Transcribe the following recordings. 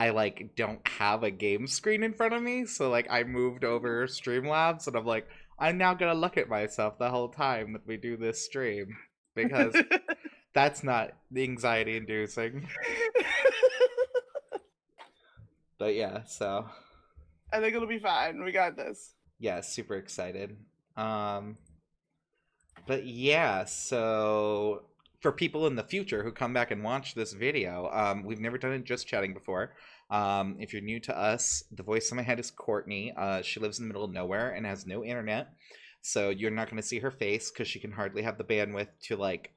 I like don't have a game screen in front of me, so like I moved over Streamlabs, and I'm like, I'm now gonna look at myself the whole time that we do this stream because that's not anxiety inducing. But yeah, so I think it'll be fine. We got this. yeah, super excited. Um, but yeah, so for people in the future who come back and watch this video, we've never done it just chatting before. If you're new to us, the voice in my head is Courtney. She lives in the middle of nowhere and has no internet, so you're not going to see her face because she can hardly have the bandwidth to like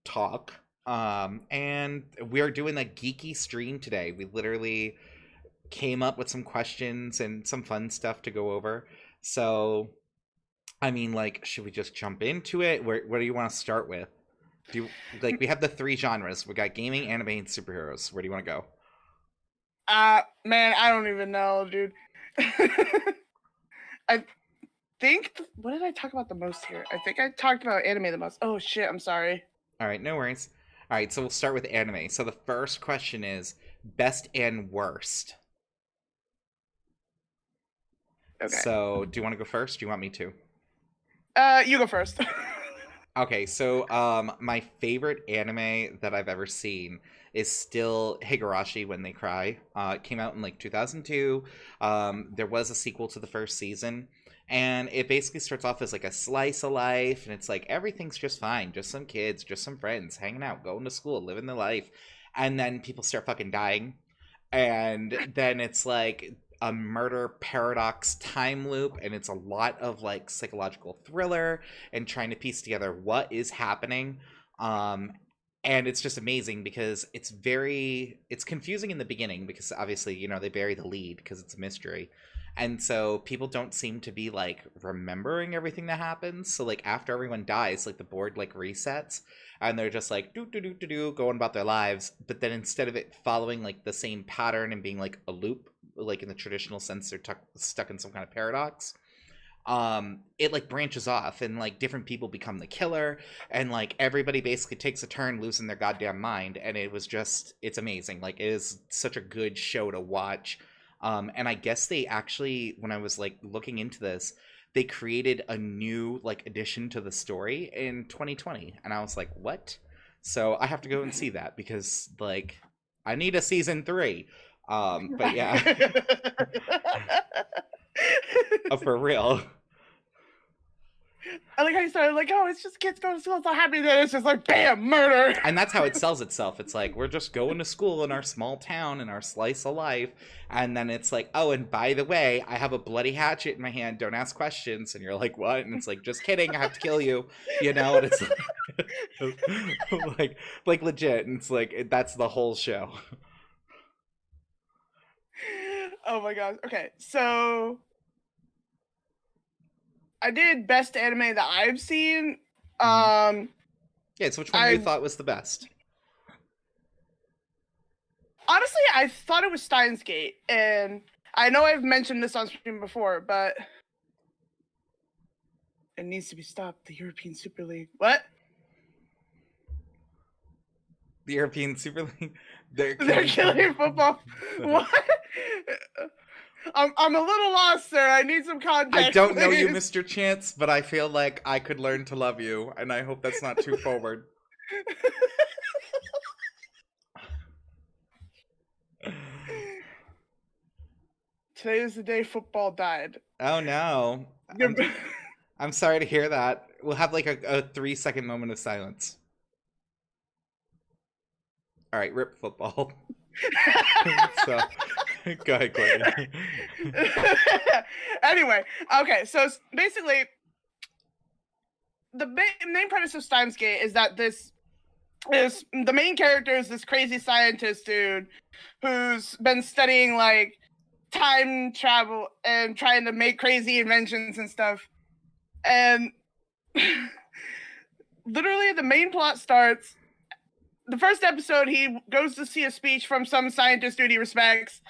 talk. And we're doing a geeky stream today. We literally came up with some questions and some fun stuff to go over. So, I mean, like, should we just jump into it? Where do you want to start with? Do you like we have the three genres? We got gaming, anime, and superheroes. Where do you want to go? Man, I don't even know, dude. I think what did I talk about the most here? I think I talked about anime the most. Oh shit, I'm sorry. All right, no worries. All right, so we'll start with anime. So the first question is best and worst. Okay. So, do you want to go first? Do you want me to? You go first. Okay, so my favorite anime that I've ever seen is still Higurashi When They Cry. It came out in like 2002. There was a sequel to the first season, and it basically starts off as like a slice of life, and it's like everything's just fine, just some kids, just some friends hanging out, going to school, living their life, and then people start fucking dying, and then it's like a murder paradox time loop, and it's a lot of like psychological thriller and trying to piece together what is happening. um and it's just amazing because it's confusing in the beginning because obviously they bury the lead because it's a mystery, and so people don't seem to be like remembering everything that happens. So like after everyone dies, like the board like resets, and they're just like do do do do do going about their lives. But then instead of it following like the same pattern and being like a loop, like in the traditional sense they're stuck in some kind of paradox, it like branches off and like different people become the killer, and like everybody basically takes a turn losing their goddamn mind. And it's amazing. Like it is such a good show to watch. And I guess they actually, when I was like looking into this, they created a new like addition to the story in 2020, and I was like, what? So I have to go and see that because like I need a season 3. But yeah. Oh, for real. I like how you started like, oh, it's just kids going to school, it's not happy. Then it's just like, bam, murder. And that's how it sells itself. It's like, we're just going to school in our small town in our slice of life. And then it's like, oh, and by the way, I have a bloody hatchet in my hand. Don't ask questions. And you're like, what? And it's like, just kidding. I have to kill you. And it's like legit. And it's like, that's the whole show. Oh my gosh. Okay, so I did best anime that I've seen. Yeah, so which one you thought was the best? Honestly, I thought it was Steins Gate, and I know I've mentioned this on stream before, but it needs to be stopped. The European Super League. What? The European Super League? They're killing football. What? I'm a little lost, sir. I need some context. I don't know you, Mr. Chance, but I feel like I could learn to love you, and I hope that's not too forward. Today is the day football died. Oh no. I'm sorry to hear that. We'll have like a 3-second moment of silence. All right, rip football. So, go ahead, Courtney. Anyway, okay, so basically, the main premise of Steins Gate is that the main character is this crazy scientist dude who's been studying like time travel and trying to make crazy inventions and stuff. And literally, the main plot starts. The first episode, he goes to see a speech from some scientist dude he respects,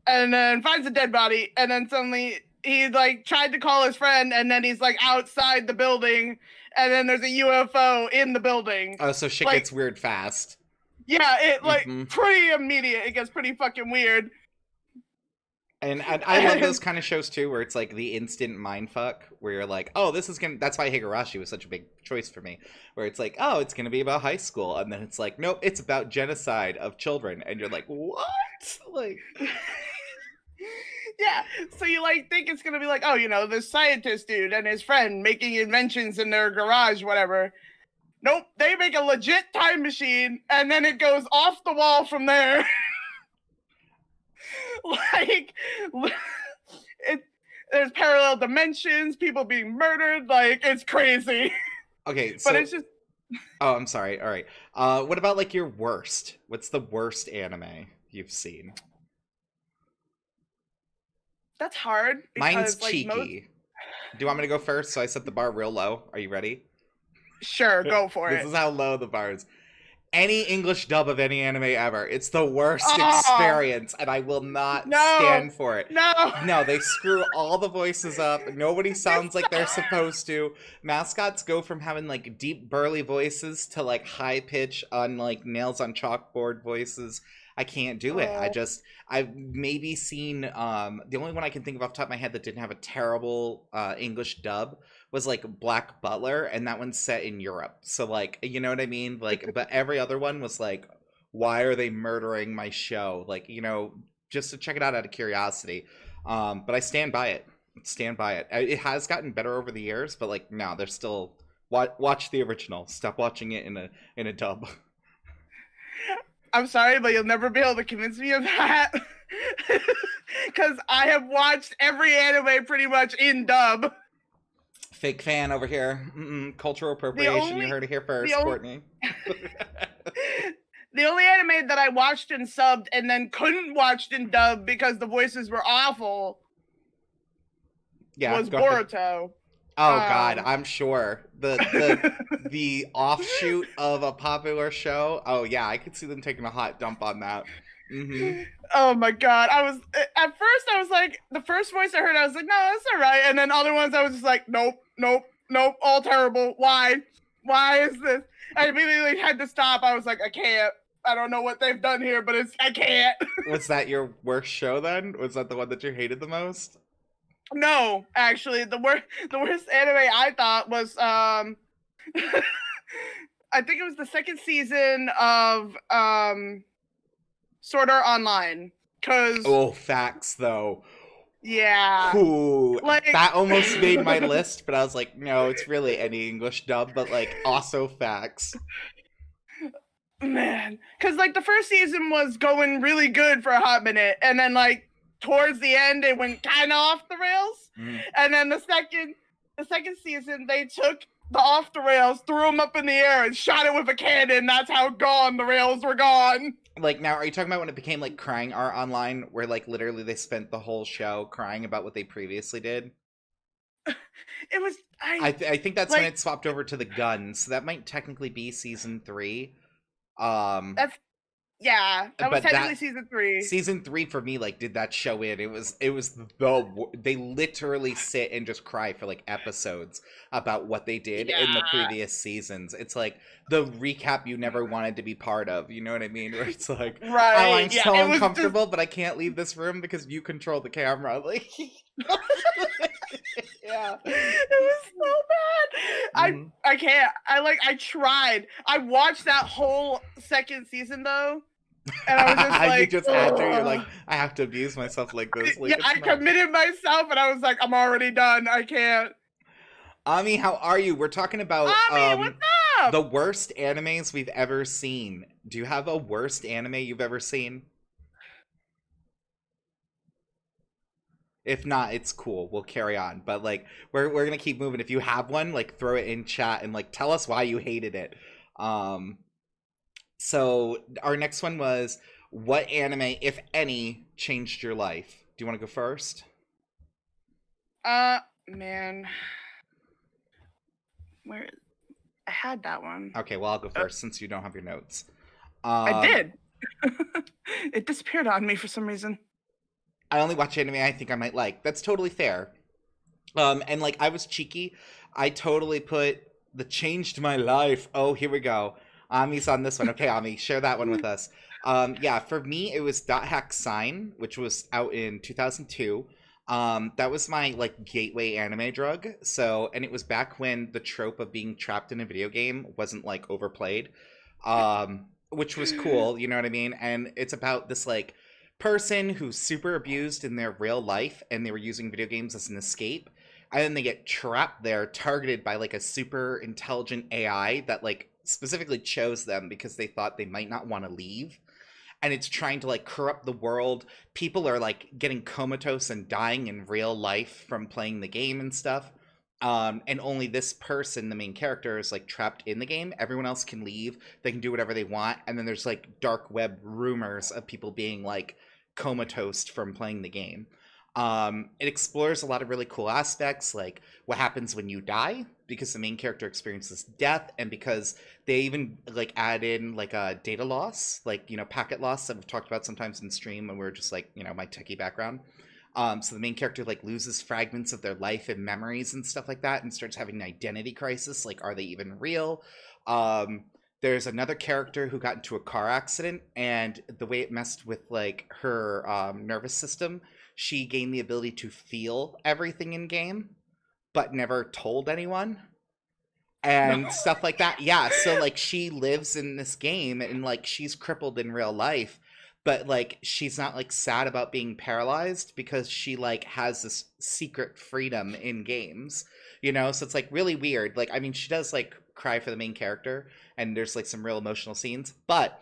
and then finds a dead body, and then suddenly he like tried to call his friend, and then he's like outside the building, and then there's a UFO in the building. Oh, so shit gets weird fast. Yeah, it like Hmm. pretty immediate. It gets pretty fucking weird. And I love those kind of shows too, where it's like the instant mind fuck, where you're like, oh, this is gonna. That's why Higurashi was such a big choice for me. Where it's like, oh, it's gonna be about high school, and then it's like, nope, it's about genocide of children, and you're like, what? Like, Yeah, so you like think it's gonna be like, oh, you know, this scientist dude and his friend making inventions in their garage, whatever. Nope, they make a legit time machine, and then it goes off the wall from there. Like, it. There's parallel dimensions, people being murdered. Like, it's crazy. okay, But so it's just oh, I'm sorry. All right. What about like your worst? What's the worst anime you've seen? that's hard Mine's because like most. cheeky. Do you want me to go first? So I set the bar real low. Are you ready? Sure, go for This it. is how low the bar is. Any English dub of any anime ever. It's the worst Oh experience, and I will not no, stand for it. no. No, they screw all the voices up. Nobody sounds like they're supposed to. Mascots go from having like deep burly voices to like high pitch on like nails on chalkboard voices. I can't do it. Oh, I've maybe seen the only one I can think of off the top of my head that didn't have a terrible English dub was like Black Butler, and that one's set in Europe. So like, you know what I mean? Like, but every other one was like, why are they murdering my show? Like, you know, just to check it out of curiosity. But I stand by it. Stand by it. It has gotten better over the years, but like, no, they're still watch the original. Stop watching it in a dub. I'm sorry, but you'll never be able to convince me of that. Because I have watched every anime pretty much in dub. Fake fan over here. Cultural The appropriation. You only, heard it here first, the only, Courtney. the only anime that I watched and subbed and then couldn't watch in dub because the voices were awful Yeah, was go ahead. Boruto. Oh God, Um, I'm sure the offshoot of a popular show. Oh yeah, I could see them taking a hot dump on that. Mm-hmm. oh my god, I was at first I was like the first voice I heard I was like no that's all right, and then other ones I was just like nope, nope, nope, all terrible. Why is this? I immediately had to stop. I was like I can't. I don't know what they've done here, but I can't. Was that your worst show then? Was that the one that you hated the most? No, actually, the worst anime I thought was I think it was the second season of Sword Art Online. Cause Oh, facts though. yeah, Ooh, like that almost made my list, but I was like, no, it's really any English dub, but like also facts. man, cause like the first season was going really good for a hot minute, and then like towards the end it went kind of off the rails, Mm. and then the second season they took the off the rails, threw them up in the air, and shot it with a cannon. That's how gone the rails were gone. Like now, are you talking about when it became like crying art online, where like literally they spent the whole show crying about what they previously did? It was I think that's when like it swapped over to the gun, so that might technically be season 3. Um, that's yeah, that was but technically that season 3. season 3 for me like did that show in. It was they literally sit and just cry for like episodes about what they did in the Yeah, previous seasons. It's like the recap you never wanted to be part of. You know what I mean? Where it's like, oh, right. I'm Yeah, so it was just uncomfortable, but I can't leave this room because you control the camera. Like, yeah. it was so bad. Mhm. I can't. I tried. I watched that whole second season though, and I was just You like, just had to. You're like, I have to abuse myself like this. Like, yeah, it's I not. committed myself, and I was like, I'm already done. I can't. Ami, how are you? We're talking about Ami, what's up? the worst animes we've ever seen. Do you have a worst anime you've ever seen? If not, it's cool. We'll carry on. But like we're gonna keep moving. If you have one, like throw it in chat and like tell us why you hated it. Um so our next one was what anime, if any, changed your life? Do you want to go first? Man, where I had that one. Okay, well I'll go first since you don't have your notes. I did. It disappeared on me for some reason. I only watch anime I think I might like. That's totally fair. And like I was cheeky. I totally put the changed my life. Oh, here we go. Ami's on this one. Okay, Ami, share that one with us. Yeah, for me, it was Dot Hack Sign, which was out in 2002. That was my like gateway anime drug. So, and it was back when the trope of being trapped in a video game wasn't like overplayed, which was cool. You know what I mean? And it's about this like person who's super abused in their real life, and they were using video games as an escape, and then they get trapped there, targeted by like a super intelligent AI that like specifically chose them because they thought they might not want to leave, and it's trying to like corrupt the world. People are like getting comatose and dying in real life from playing the game and stuff. And only this person, the main character, is like trapped in the game. Everyone else can leave. They can do whatever they want. And then there's like dark web rumors of people being like comatose from playing the game. It explores a lot of really cool aspects, like what happens when you die, because the main character experiences death, and because they even like add in like a data loss, like packet loss that we've talked about sometimes in stream, and we're just like my techie background. So the main character like loses fragments of their life and memories and stuff like that, and starts having an identity crisis. Like, are they even real? There's another character who got into a car accident, and the way it messed with like her nervous system, she gained the ability to feel everything in game, but never told anyone and stuff like that. Yeah, so like she lives in this game, and like she's crippled in real life, but like she's not like sad about being paralyzed because she like has this secret freedom in games, so it's like really weird. Like, I mean, she does like cry for the main character, and there's like some real emotional scenes, but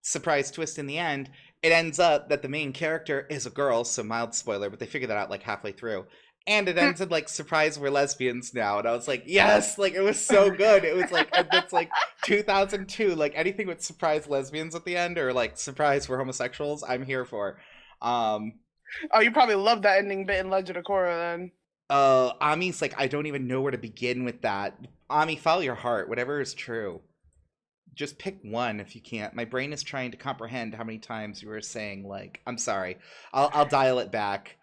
surprise twist in the end, it ends up that the main character is a girl, so mild spoiler, but they figure that out like halfway through. And it ends in like, surprise, we're lesbians now. And I was like, yes, like it was so good. It was like, and that's like 2002, like anything with surprise lesbians at the end, or like surprise, we're homosexuals, I'm here for. Oh, you probably love that ending bit in Legend of Korra then. Ami's like, I don't even know where to begin with that. Ami, follow your heart, whatever is true. Just pick one if you can't. My brain is trying to comprehend how many times you were saying like, I'm sorry. I'll dial it back.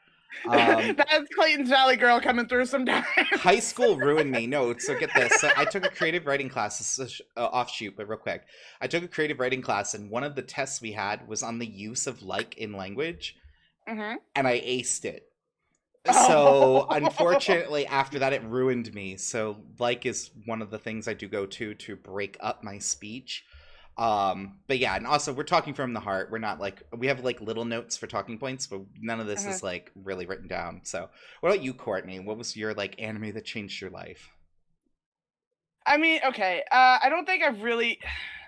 That's Clayton's Valley Girl coming through sometimes. High school ruined me. No, so get this. So I took a creative writing class. This is offshoot, but real quick. I took a creative writing class, and one of the tests we had was on the use of like in language, and I aced it. So unfortunately, after that, it ruined me. So like is one of the things I do go to break up my speech. But yeah, and also we're talking from the heart. We're not like, we have like little notes for talking points, but none of this is like really written down. So what about you, Courtney? What was your like anime that changed your life? I mean, okay, I don't think I've really,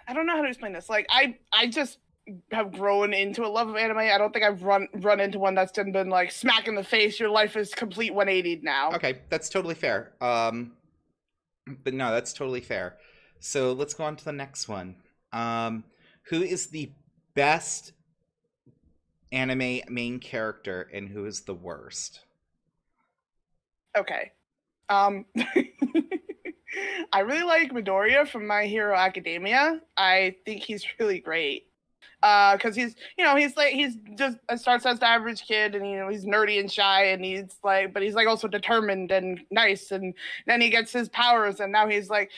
I don't know how to explain this. Like, I just have grown into a love of anime. I don't think I've run into one that's been like smack in the face. Your life is complete 180 now. Okay, that's totally fair. But no, that's totally fair. So let's go on to the next one. Who is the best anime main character, and who is the worst? Okay. I really like Midoriya from My Hero Academia. I think he's really great. Because he's like, he's just starts as the average kid, and he's nerdy and shy, and he's like, but he's like also determined and nice, and then he gets his powers, and now he's like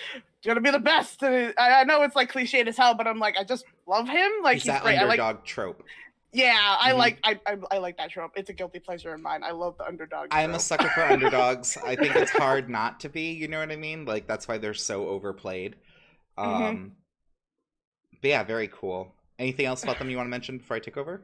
gonna be the best. And I know it's like cliched as hell, but I'm like, I just love him. Like, he's he's that great. underdog trope. Yeah, I like that trope. It's a guilty pleasure of mine. I love the underdog trope. I'm a sucker for underdogs. I think it's hard not to be, you know what I mean? Like, that's why they're so overplayed. But yeah, very cool. Anything else about them you want to mention before I take over?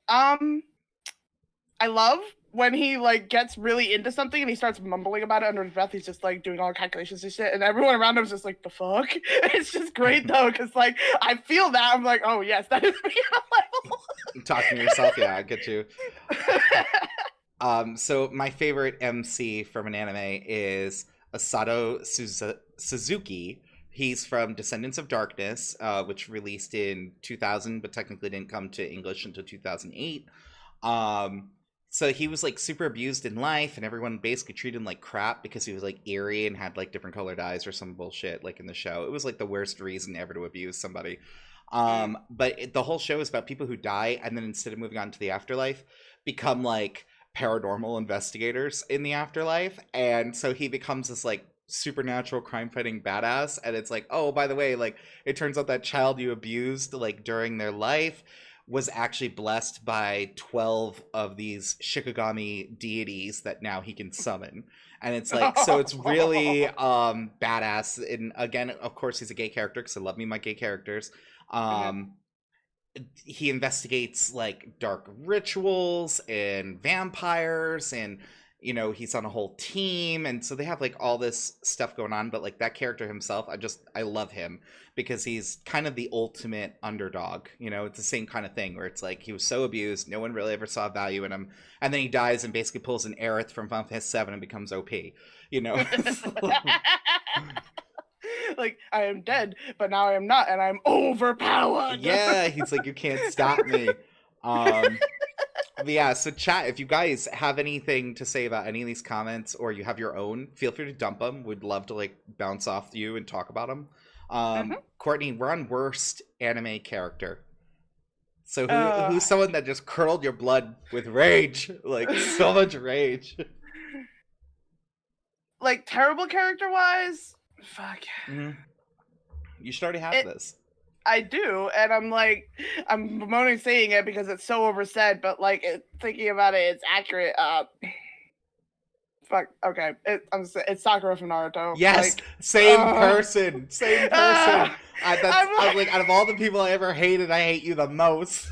I love when he like gets really into something and he starts mumbling about it under his breath. He's just like doing all calculations and shit, and everyone around him is just like, the fuck? It's just great though, because like I feel that. I'm like, oh yes, that is me on a level. Talking to yourself, yeah, I get you. So my favorite MC from an anime is Asato Suzuki. He's from Descendants of Darkness, which released in 2000, but technically didn't come to English until 2008. So he was like super abused in life, and everyone basically treated him like crap because he was like eerie and had like different colored eyes or some bullshit like in the show. It was like the worst reason ever to abuse somebody. But the whole show is about people who die, and then instead of moving on to the afterlife, become like paranormal investigators in the afterlife. And so he becomes this like supernatural crime fighting badass, and it's like, oh, by the way, like it turns out that child you abused like during their life was actually blessed by 12 of these Shikigami deities that now he can summon. And it's like, so it's really badass. And again, of course, he's a gay character because I love me my gay characters. Mhm. um he investigates like dark rituals and vampires, and he's on a whole team, and so they have like all this stuff going on. But like that character himself, I love him because he's kind of the ultimate underdog. It's the same kind of thing where it's like he was so abused, no one really ever saw value in him, and then he dies and basically pulls an Aerith from Final Fantasy 7 and becomes OP. Like, I am dead, but now I am not, and I'm overpowered. Yeah, he's like, you can't stop me. But yeah, so chat, if you guys have anything to say about any of these comments, or you have your own, feel free to dump them. We'd love to like bounce off you and talk about them. Mhm. Courtney, we're on worst anime character. So Uh, who's someone that just curdled your blood with rage, like so much rage? like terrible character wise, fuck. Mhm. You should already have It, this. I do, and I'm bemoaning saying it because it's so oversaid, but like thinking about it, it's accurate. Fuck. Okay, it's Sakura from Naruto. Yes, Like, same person, same person. I'm like, like, out of all the people I ever hated, I hate you the most.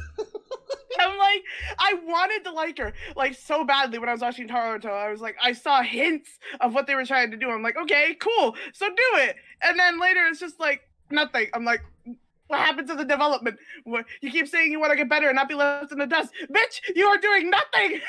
I'm like, I wanted to like her like so badly when I was watching Naruto. I was like, I saw hints of what they were trying to do. I'm like, okay, cool, so do it. And then later it's just like nothing. I'm like, what happened to the development? What, you keep saying you want to get better and not be left in the dust. Bitch, you are doing nothing.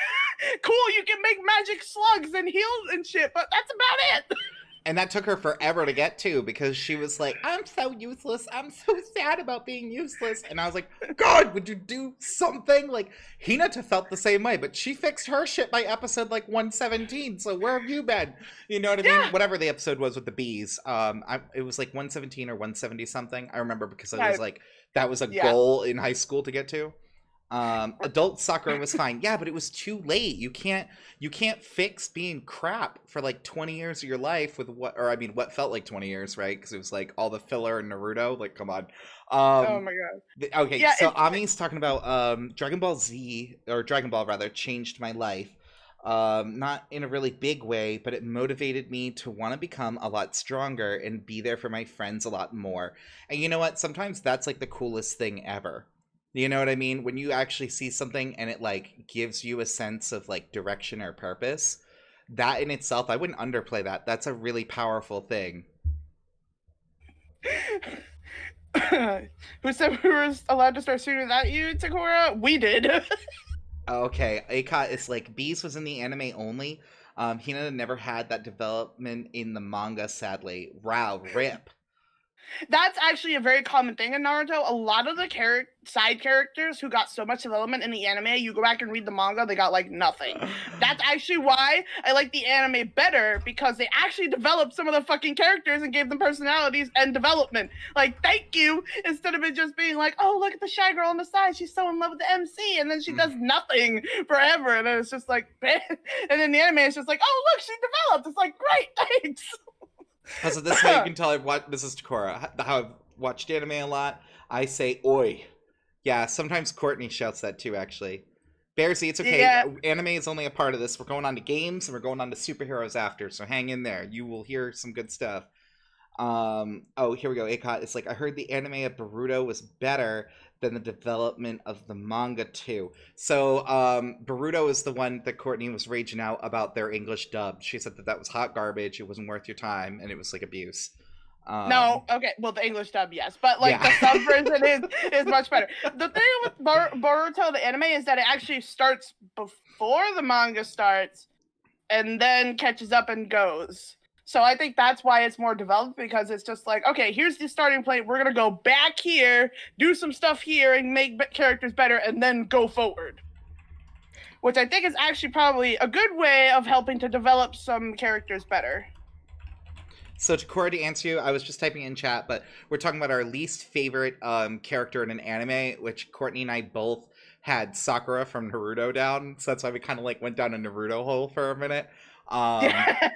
Cool, you can make magic slugs and heals and shit, but that's about it. And that took her forever to get to because she was like, I'm so useless. I'm so sad about being useless. And I was like, God, would you do something? Like, Hinata felt the same way, but she fixed her shit by episode like 117. So where have you been? You know what I mean? Yeah. Whatever the episode was with the bees. It was like 117 or 170 something. I remember because I was like, that was a goal in high school to get to. Adult Sakura was fine. Yeah, but it was too late. You can't fix being crap for like 20 years of your life with what felt like 20 years, right? Because it was like all the filler in Naruto. Like, come on. Oh my god. Okay, Yeah, so Ami's talking about Dragon Ball Z, or Dragon Ball rather, changed my life. Not in a really big way, but it motivated me to want to become a lot stronger and be there for my friends a lot more. And you know what? Sometimes that's like the coolest thing ever. You know what I mean? When you actually see something and it like gives you a sense of like direction or purpose, that in itself, I wouldn't underplay that. That's a really powerful thing. Who said we were allowed to start shooting without you, Sakura? We did. Okay, Akot is like Beast was in the anime only. Hina never had that development in the manga, sadly. Wow, rip. That's actually a very common thing in Naruto. A lot of the side characters who got so much development in the anime, you go back and read the manga, they got like nothing. That's actually why I like the anime better, because they actually developed some of the fucking characters and gave them personalities and development. Like, thank you, instead of it just being like, oh, look at the shy girl on the side, she's so in love with the MC, and then she does nothing forever, and then it's just like, and then the anime is just like, oh, look, she developed. It's like, great, thanks. So this way you can tell this is Takora. How I've watched anime a lot. I say oi. Yeah, sometimes Courtney shouts that too, actually. Bearsy, it's okay. Yeah. Anime is only a part of this. We're going on to games and we're going on to superheroes after, so hang in there. You will hear some good stuff. Oh, here we go. Akot, it's like, I heard the anime of Boruto was better than the development of the manga too. So, Boruto is the one that Courtney was raging out about their English dub. She said that was hot garbage, it wasn't worth your time, and it was like abuse. No, okay. Well, the English dub, yes, but like the sub version is much better. The thing with Boruto, the anime, is that it actually starts before the manga starts, and then catches up and goes. So I think that's why it's more developed, because it's just like, okay, here's the starting point. We're gonna go back here, do some stuff here, and make characters better, and then go forward. Which I think is actually probably a good way of helping to develop some characters better. So to Cora, to answer you, I was just typing in chat, but we're talking about our least favorite character in an anime, which Courtney and I both had Sakura from Naruto down. So that's why we kind of like went down a Naruto hole for a minute. Um, Yeah.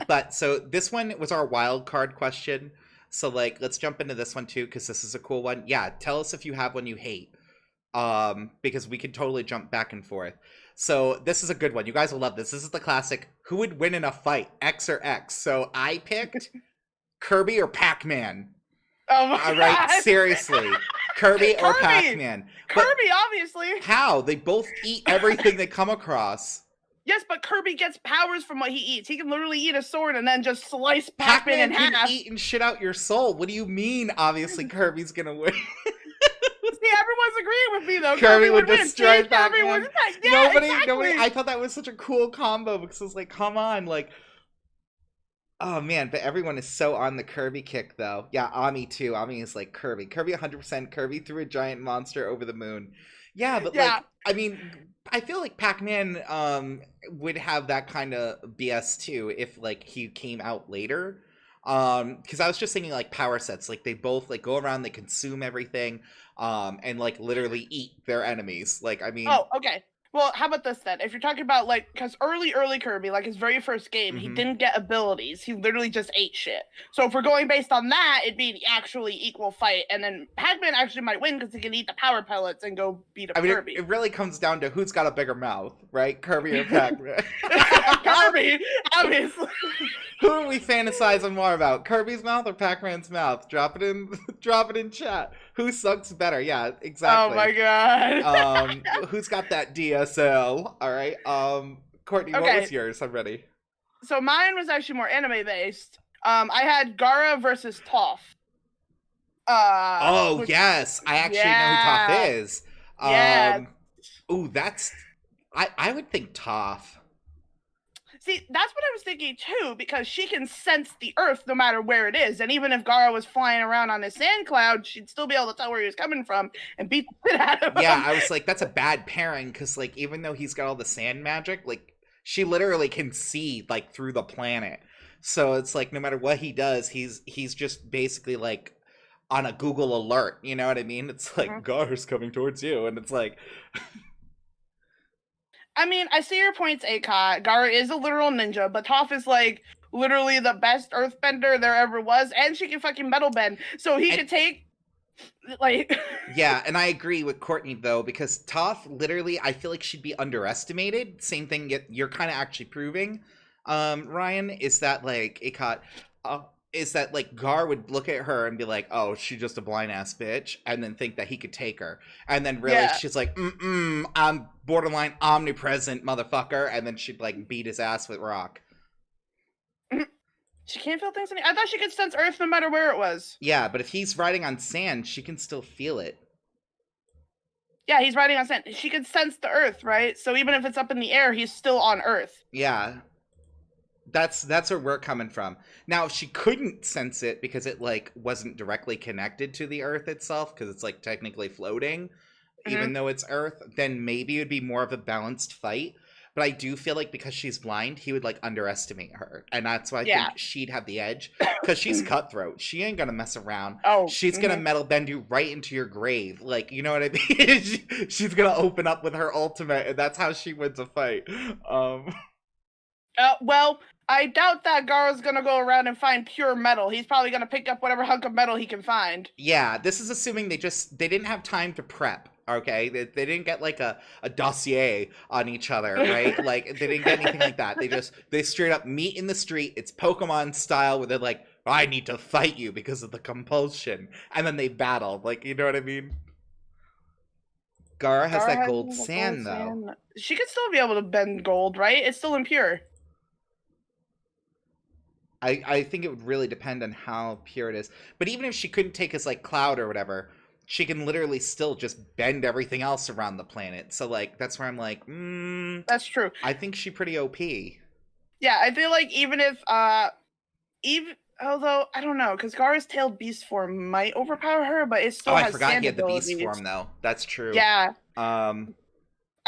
but so this one was our wild card question. So like, let's jump into this one too, because this is a cool one. Yeah, tell us if you have one you hate. Because we can totally jump back and forth. So this is a good one. You guys will love this. This is the classic. Who would win in a fight, X or X? So I picked Kirby or Pac-Man. Oh my All right, god. seriously, Kirby or Kirby. Pac-Man. But Kirby, obviously. how? They both eat everything they come across. Yes, but Kirby gets powers from what he eats. He can literally eat a sword and then just slice Pac-Man Pac-Man in can half. eat and shit out your soul. What do you mean? Obviously, Kirby's gonna win. See, everyone's agreeing with me though. Kirby would win. destroy See, Kirby Pac-Man. would yeah, Nobody. exactly. I thought that was such a cool combo because it's like, come on, like, oh man. But everyone is so on the Kirby kick, though. Yeah, Ami too. Ami is like Kirby. Kirby 100%. Kirby threw a giant monster over the moon. Yeah, but Yeah. like, I mean, I feel like Pac-Man would have that kind of BS too if like he came out later. Because I was just thinking like power sets, like they both like go around, they consume everything, and like literally eat their enemies. Like, I mean, Oh, okay. Well, how about this then? If you're talking about like, because early Kirby, like his very first game, he Mhm. didn't get abilities. He literally just ate shit. So if we're going based on that, it'd be an actually equal fight, and then Pac-Man actually might win because he can eat the power pellets and go beat up I mean, Kirby. it really comes down to who's got a bigger mouth, right? Kirby or Pac-Man? Kirby, obviously. Who are we fantasizing more about? Kirby's mouth or Pac-Man's mouth? Drop it in, drop it in chat. Who sucks better? Yeah, exactly. Oh my god. Who's got that DSL? All right. Courtney, what Okay. was yours? I'm ready. So mine was actually more anime based. I had Gaara versus Toph. Oh Which, yes, I actually know yeah. who Toph is. Yeah. Ooh, that's. I would think Toph. See, that's what I was thinking too, because she can sense the earth no matter where it is. And even if Gaara was flying around on a sand cloud, she'd still be able to tell where he was coming from and beat the shit out of him. Yeah, I was like, that's a bad pairing because, like, even though he's got all the sand magic, like, she literally can see like through the planet. So it's like, no matter what he does, he's just basically like on a Google alert. You know what I mean? It's like Gar's coming towards you, and it's like, I mean, I see your points, Akot. Gaara is a literal ninja, but Toph is like literally the best earthbender there ever was, and she can fucking metal bend. So he could take like yeah, and I agree with Courtney though, because Toph literally, I feel like she'd be underestimated. Same thing you're kind of actually proving, Ryan, is that like Akot, is that like Gar would look at her and be like, "Oh, she's just a blind ass bitch," and then think that he could take her, and then really she's like, I'm borderline omnipresent, motherfucker," and then she'd like beat his ass with rock. She can't feel things. I thought she could sense earth no matter where it was. Yeah, but if he's riding on sand, she can still feel it. Yeah, he's riding on sand. She could sense the earth, right? So even if it's up in the air, he's still on earth. Yeah. That's where we're coming from. Now, if she couldn't sense it because it like wasn't directly connected to the earth itself, because it's like technically floating, even though it's earth, then maybe it would be more of a balanced fight. But I do feel like because she's blind, he would like underestimate her, and that's why I think she'd have the edge because she's cutthroat. She ain't gonna mess around. Oh, she's gonna metal bend you right into your grave. Like, you know what I mean? She's gonna open up with her ultimate, and that's how she wins a fight. Well, I doubt that Gaara's gonna go around and find pure metal. He's probably gonna pick up whatever hunk of metal he can find. Yeah, this is assuming they didn't have time to prep. Okay, they didn't get like a dossier on each other, right? Like they didn't get anything like that. They straight up meet in the street. It's Pokemon style where they're like, I need to fight you because of the compulsion, and then they battle. Like, you know what I mean? Gaara has that gold sand though. She could still be able to bend gold, right? It's still impure. I think it would really depend on how pure it is. But even if she couldn't take his like cloud or whatever, she can literally still just bend everything else around the planet. So like that's where I'm like, that's true. I think she's pretty OP. Yeah, I feel like even if although I don't know, because Gaara's tailed beast form might overpower her, but it still has I forgot sand he had the beast abilities. form though. That's true. Yeah.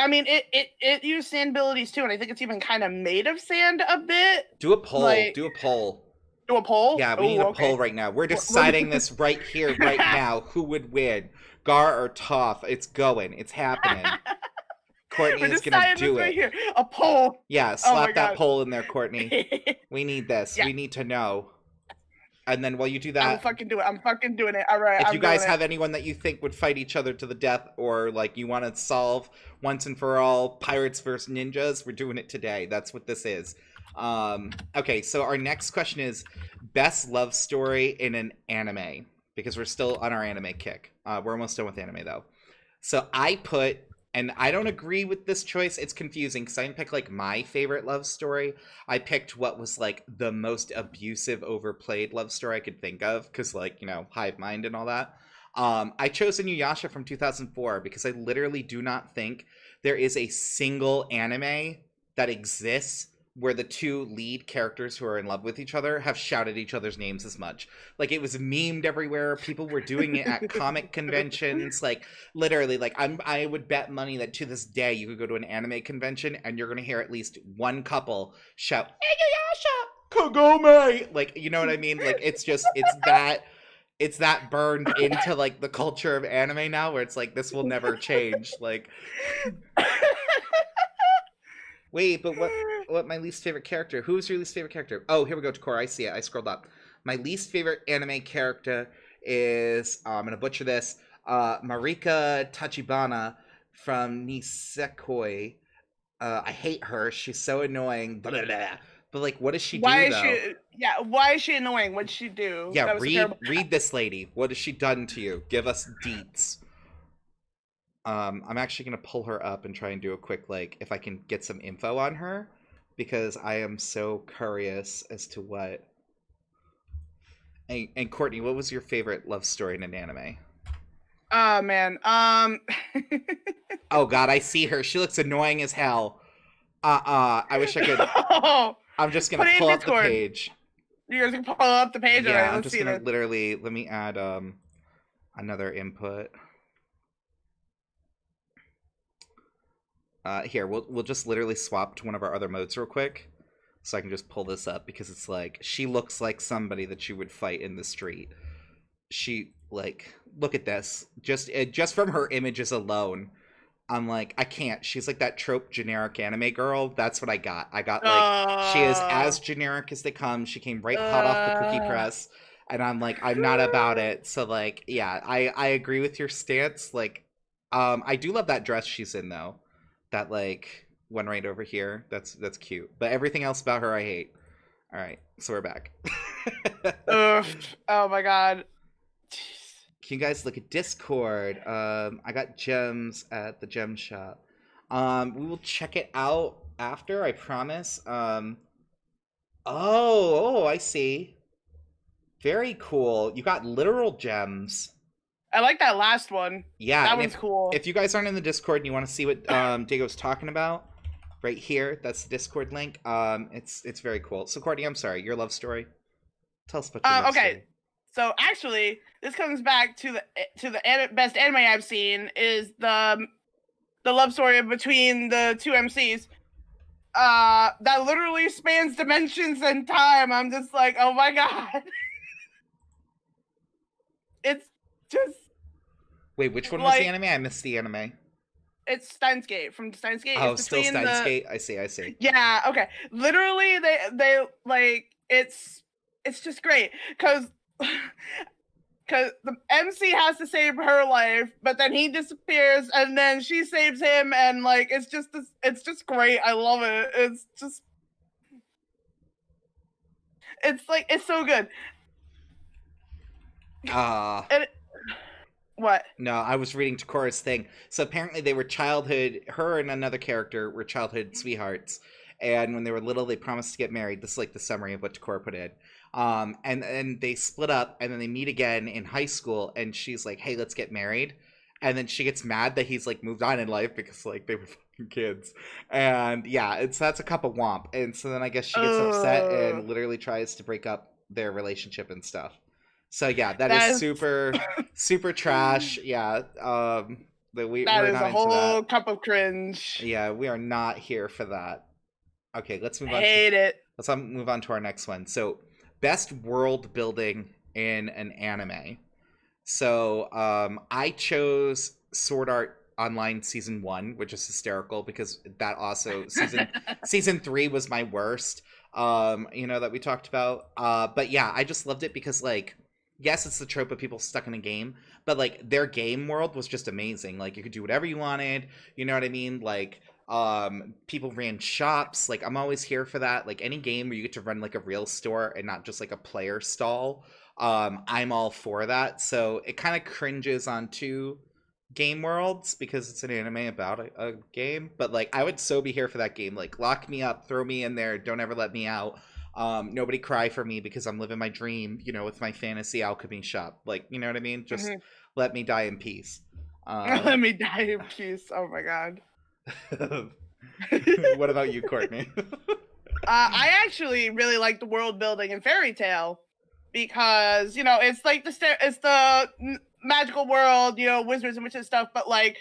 I mean, it used sand abilities too, and I think it's even kind of made of sand a bit. Do a poll. Like, do a poll. Do a poll? Yeah, we need a poll right now. We're deciding this right here, right now. Who would win? Gar or Toph? It's going. It's happening. Courtney We're is just gonna signing this do right it. here. A poll. Yeah, Oh my slap that god. poll in there, Courtney. We need this. Yeah, We need to know. And then while you do I will that, fucking do it. I'm fucking doing it. All right, if you I'm doing guys it. have anyone that you think would fight each other to the death, or like you want to solve once and for all pirates versus ninjas, we're doing it today. That's what this is. Okay, so our next question is best love story in an anime, because we're still on our anime kick. We're almost done with anime though. So I put, and I don't agree with this choice. It's confusing because I didn't pick like my favorite love story. I picked what was like the most abusive, overplayed love story I could think of because, like, you know, hive mind and all that. I chose Inuyasha from 2004 because I literally do not think there is a single anime that exists where the two lead characters who are in love with each other have shouted each other's names as much. Like, it was memed everywhere. People were doing it at comic conventions. Like, literally, like, I would bet money that to this day you could go to an anime convention and you're gonna hear at least one couple shout Inuyasha Kagome, like, you know what I mean? Like, it's that burned into like the culture of anime now, where it's like this will never change. Like, wait, but what my least favorite character? Who's your least favorite character? Oh, here we go, Takora. I see it. I scrolled up. My least favorite anime character is I'm gonna butcher this. Marika Tachibana from Nisekoi. I hate her. She's so annoying. Blah, blah, blah. But like, what does she Why do is though? she? Yeah, why is she annoying? What'd she do? Yeah, That was a read terrible. read this lady. What has she done to you? Give us deets. I'm actually gonna pull her up and try and do a quick, like, if I can get some info on her, because I am so curious as to what. And Courtney, what was your favorite love story in an anime? Oh man. Oh God, I see her. She looks annoying as hell. I wish I could. Oh, I'm just put gonna it in pull up the Discord. page. You're gonna pull up the page Yeah, already. I'm Let's just see gonna this. literally let me add another input. Here, we'll just literally swap to one of our other modes real quick, so I can just pull this up because it's like she looks like somebody that you would fight in the street. She, like, look at this. Just from her images alone, I'm like, I can't. She's like that trope generic anime girl. That's what I got. I got, like, she is Uh, as generic as they come. She came right hot off the cookie uh, press, and I'm like, I'm not about it. So, like, yeah, I agree with your stance. Like, I do love that dress she's in though. That, like, one right over here. That's cute. But everything else about her I hate. All right, so we're back. ugh. Oh my god. Can you guys look at Discord? I got gems at the gem shop. We will check it out after, I promise. Oh, I see. Very cool. You got literal gems. I like that last one. Yeah, That and one's cool. if you guys aren't in the Discord and you want to see what Diego's talking about, right here, that's the Discord link. It's very cool. So Courtney, I'm sorry, your love story. Tell us about your love Okay. story. So actually, this comes back to the best anime I've seen is the love story between the two MCs. That literally spans dimensions and time. I'm just like, oh my god. It's just Wait, which one was the like anime? I missed the anime. it's Steins Gate from Steins Gate. Oh, It's still between Steins the Gate. I see. yeah. Okay, literally they like it's just great because the MC has to save her life, but then he disappears, and then she saves him, and like it's just great. I love it. It's like it's so good. And what? No, I was reading Takura's thing. So apparently they were her and another character were childhood sweethearts. And when they were little, they promised to get married. This is like the summary of what Takura put in. And they split up, and then they meet again in high school, and she's like, hey, let's get married. And then she gets mad that he's like moved on in life because like they were fucking kids. And yeah, that's a cup of womp. And so then I guess she gets upset and literally tries to break up their relationship and stuff. So yeah, that is That's super trash. Yeah, that we're is not a into whole that. cup of cringe. Yeah, we are not here for that. Okay, let's move on. Hate it. Let's move on to our next one. So, best world building in an anime. So, I chose Sword Art Online season 1, which is hysterical because that also season 3 was my worst. That we talked about. But yeah, I just loved it because like, yes, it's the trope of people stuck in a game, but like their game world was just amazing. Like you could do whatever you wanted. You know what I mean? Like people ran shops. Like I'm always here for that. Like any game where you get to run like a real store and not just like a player stall. I'm all for that. So it kind of cringes onto game worlds because it's an anime about a game, but like I would so be here for that game. Like lock me up, throw me in there, don't ever let me out. Nobody cry for me because I'm living my dream, with my fantasy alchemy shop. Like, you know what I mean? Just let me die in peace. Let me die in peace. Oh my god. What about you, Courtney? I actually really like the world building in Fairy Tail because it's like it's the magical world, wizards and witches stuff, but like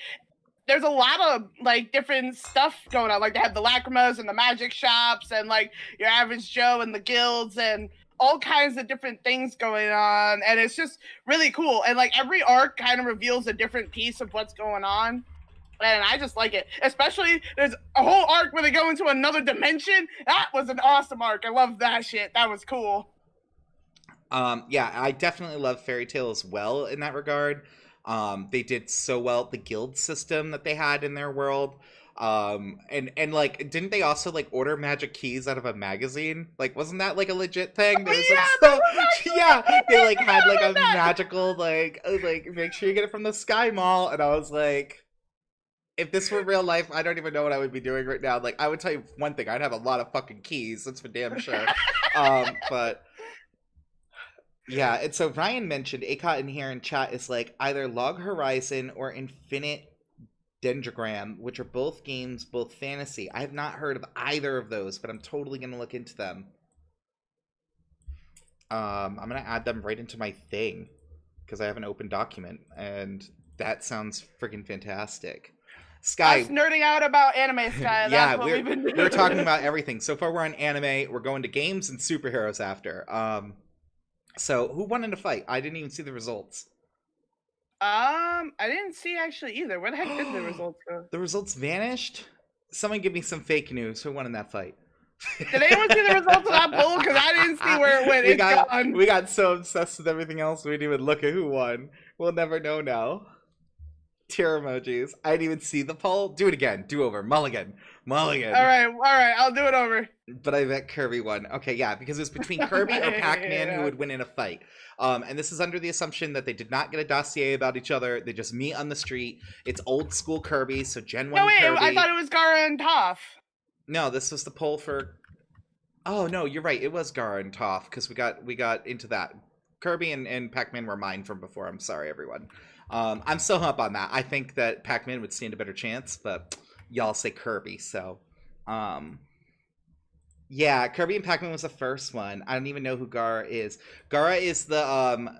there's a lot of like different stuff going on. Like they have the lacrimas and the magic shops and like your average Joe and the guilds and all kinds of different things going on, and it's just really cool. And like every arc kind of reveals a different piece of what's going on. And I just like it. Especially there's a whole arc where they go into another dimension. That was an awesome arc. I love that shit. That was cool. Yeah, I definitely love Fairy Tail as well in that regard. They did so well the guild system that they had in their world. And like didn't they also like order magic keys out of a magazine? Like wasn't that like a legit thing? There was yeah, they like had like a magical like make sure you get it from the Sky Mall, and I was like, if this were real life, I don't even know what I would be doing right now. Like I would tell you one thing, I'd have a lot of fucking keys, that's for damn sure. But yeah, and so Ryan mentioned ACOT in here in chat is like either Log Horizon or Infinite Dendrogram, which are both games, both fantasy. I have not heard of either of those, but I'm totally going to look into them. I'm going to add them right into my thing because I have an open document, and that sounds freaking fantastic. Sky, us nerding out about anime, Sky. Yeah, that's what we've been doing. We're talking about everything. So far, we're on anime. We're going to games and superheroes after. So who won in a fight? I didn't even see the results. I didn't see actually either. Where the heck did the results go? The results vanished? Someone give me some fake news. Who won in that fight? Did anyone see the results of that poll? Because I didn't see where it went. Gone. We got so obsessed with everything else, we didn't even look at who won. We'll never know now. Tear emojis. I didn't even see the poll. Do it again. Do over. Mulligan. All right. I'll do it over. But I bet Kirby won. Okay, yeah, because it was between Kirby or Pac-Man who would win in a fight. And this is under the assumption that they did not get a dossier about each other. They just meet on the street. It's old school Kirby, so Gen 1 Kirby. I thought it was Gara and Toph. No, this was the poll for... Oh, no, you're right. It was Gara and Toph, because we got into that. Kirby and Pac-Man were mine from before. I'm sorry, everyone. I'm still up on that. I think that Pac-Man would stand a better chance, but y'all say Kirby, so... Yeah, Kirby and Pac-Man was the first one. I don't even know who Gara is. Gara is the